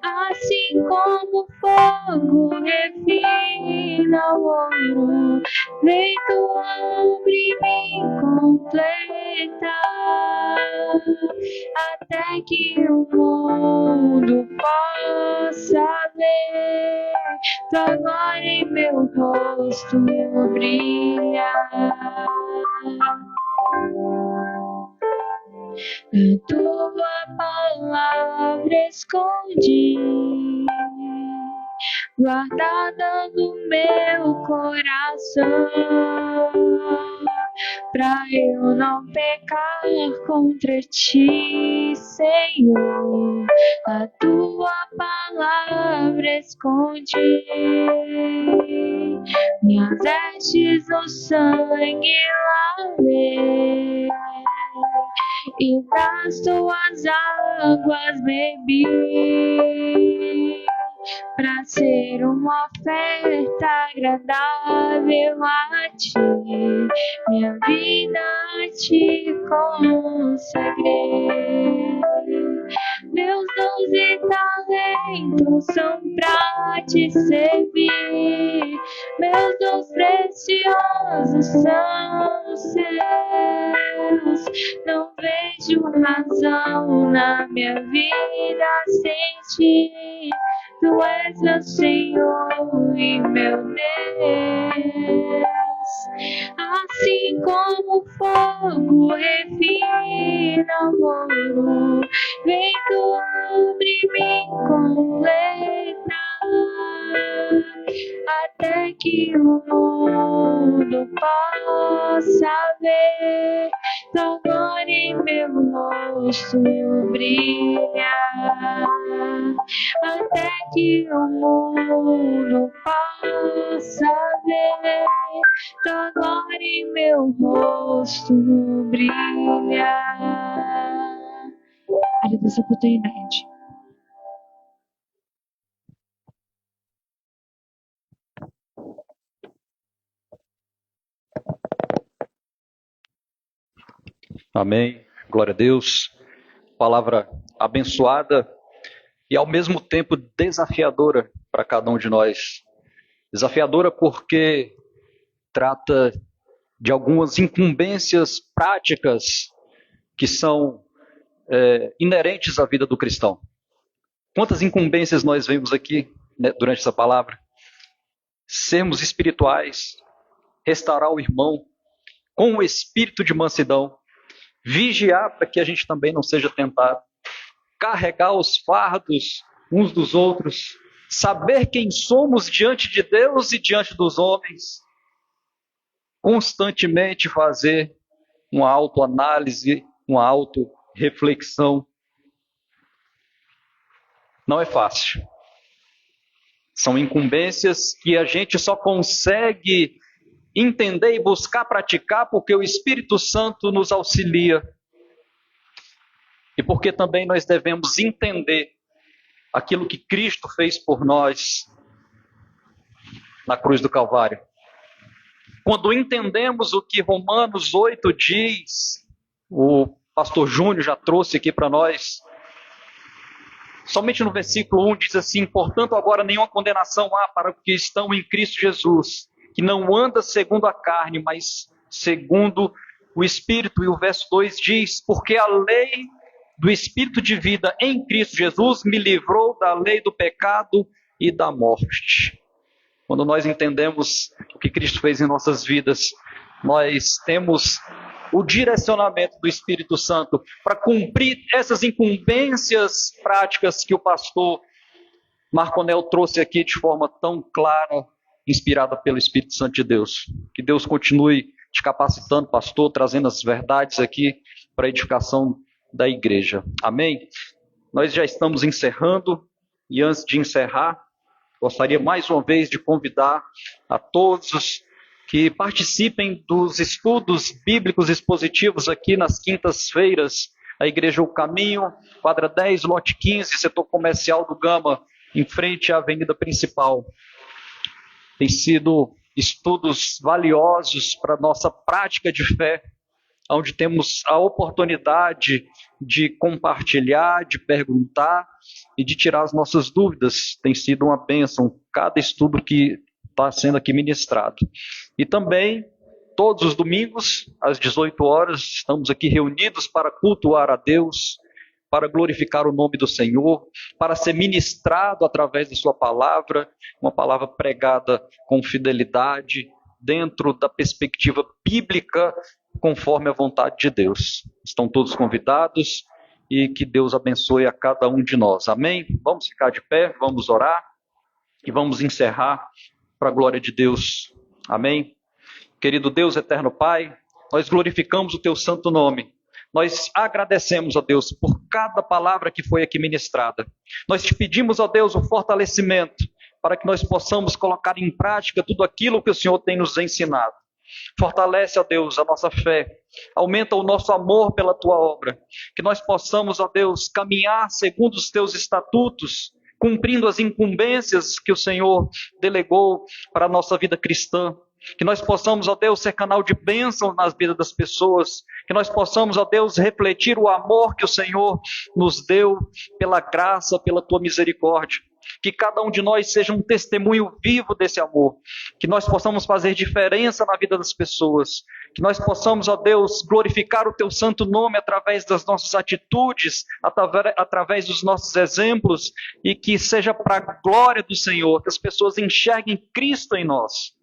B: Assim como o fogo refina o ouro, vem tua obra em mim completa, até que o mundo possa ver tua glória em meu rosto brilhar. A tua palavra escondi, guardada no meu coração, pra eu não pecar contra ti, Senhor. A tua palavra escondi, minhas vestes no sangue lavei, e das tuas águas bebi, pra ser uma oferta agradável a ti. Minha vida a ti consagrei. Meus dons e talentos são pra te servir. Meus dons preciosos são os seus. Não vejo razão na minha vida sem ti. Tu és meu Senhor e meu Deus. Assim como o fogo refina o ouro, vem tua obra em mim completa, até que o mundo possa ver tua glória em meu rosto brilhar, até que o mundo possa ver tua glória em meu rosto brilhar. Agradeço essa oportunidade.
A: Amém. Glória a Deus. Palavra abençoada e ao mesmo tempo desafiadora para cada um de nós. Desafiadora porque trata de algumas incumbências práticas que são inerentes à vida do cristão. Quantas incumbências nós vemos aqui, né, durante essa palavra? Sermos espirituais, restaurar o irmão com o espírito de mansidão, vigiar para que a gente também não seja tentado, carregar os fardos uns dos outros, saber quem somos diante de Deus e diante dos homens, constantemente fazer uma autoanálise, uma autorreflexão. Não é fácil. São incumbências que a gente só consegue entender e buscar praticar porque o Espírito Santo nos auxilia. E porque também nós devemos entender aquilo que Cristo fez por nós na cruz do Calvário. Quando entendemos o que Romanos 8 diz, o pastor Júnior já trouxe aqui para nós, somente no versículo 1 diz assim: portanto agora nenhuma condenação há para os que estão em Cristo Jesus, que não anda segundo a carne, mas segundo o Espírito. E o verso 2 diz: porque a lei do Espírito de vida em Cristo Jesus me livrou da lei do pecado e da morte. Quando nós entendemos o que Cristo fez em nossas vidas, nós temos o direcionamento do Espírito Santo para cumprir essas incumbências práticas que o pastor Marconel trouxe aqui de forma tão clara, inspirada pelo Espírito Santo de Deus. Que Deus continue te capacitando, pastor, trazendo as verdades aqui para a edificação da igreja. Amém? Nós já estamos encerrando e antes de encerrar, gostaria mais uma vez de convidar a todos que participem dos estudos bíblicos expositivos aqui nas quintas-feiras. A Igreja O Caminho, quadra 10, lote 15, setor comercial do Gama, em frente à avenida principal. Tem sido estudos valiosos para a nossa prática de fé, onde temos a oportunidade de compartilhar, de perguntar e de tirar as nossas dúvidas. Tem sido uma bênção cada estudo que está sendo aqui ministrado. E também, todos os domingos, às 18 horas, estamos aqui reunidos para cultuar a Deus, para glorificar o nome do Senhor, para ser ministrado através de sua palavra, uma palavra pregada com fidelidade, dentro da perspectiva bíblica, conforme a vontade de Deus. Estão todos convidados e que Deus abençoe a cada um de nós. Amém? Vamos ficar de pé, vamos orar e vamos encerrar para a glória de Deus. Amém? Querido Deus, eterno Pai, nós glorificamos o teu santo nome. Nós agradecemos, ó Deus, por cada palavra que foi aqui ministrada. Nós te pedimos, ó Deus, o fortalecimento para que nós possamos colocar em prática tudo aquilo que o Senhor tem nos ensinado. Fortalece, ó Deus, a nossa fé. Aumenta o nosso amor pela tua obra. Que nós possamos, ó Deus, caminhar segundo os teus estatutos, cumprindo as incumbências que o Senhor delegou para a nossa vida cristã. Que nós possamos, ó Deus, ser canal de bênção nas vidas das pessoas. Que nós possamos, ó Deus, refletir o amor que o Senhor nos deu pela graça, pela tua misericórdia. Que cada um de nós seja um testemunho vivo desse amor. Que nós possamos fazer diferença na vida das pessoas. Que nós possamos, ó Deus, glorificar o teu santo nome através das nossas atitudes, através dos nossos exemplos, e que seja para a glória do Senhor, que as pessoas enxerguem Cristo em nós.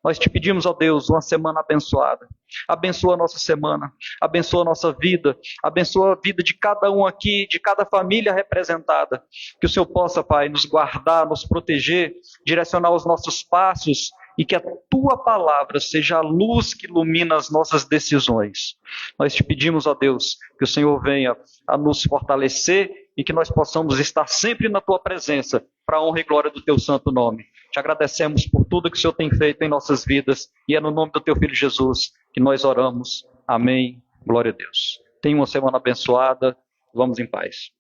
A: Nós te pedimos, ó Deus, uma semana abençoada. Abençoa a nossa semana, abençoa a nossa vida, abençoa a vida de cada um aqui, de cada família representada. Que o Senhor possa, Pai, nos guardar, nos proteger, direcionar os nossos passos e que a tua palavra seja a luz que ilumina as nossas decisões. Nós te pedimos, ó Deus, que o Senhor venha a nos fortalecer e que nós possamos estar sempre na tua presença, para a honra e glória do teu santo nome. Te agradecemos por tudo que o Senhor tem feito em nossas vidas e é no nome do teu Filho Jesus que nós oramos. Amém. Glória a Deus. Tenha uma semana abençoada. Vamos em paz.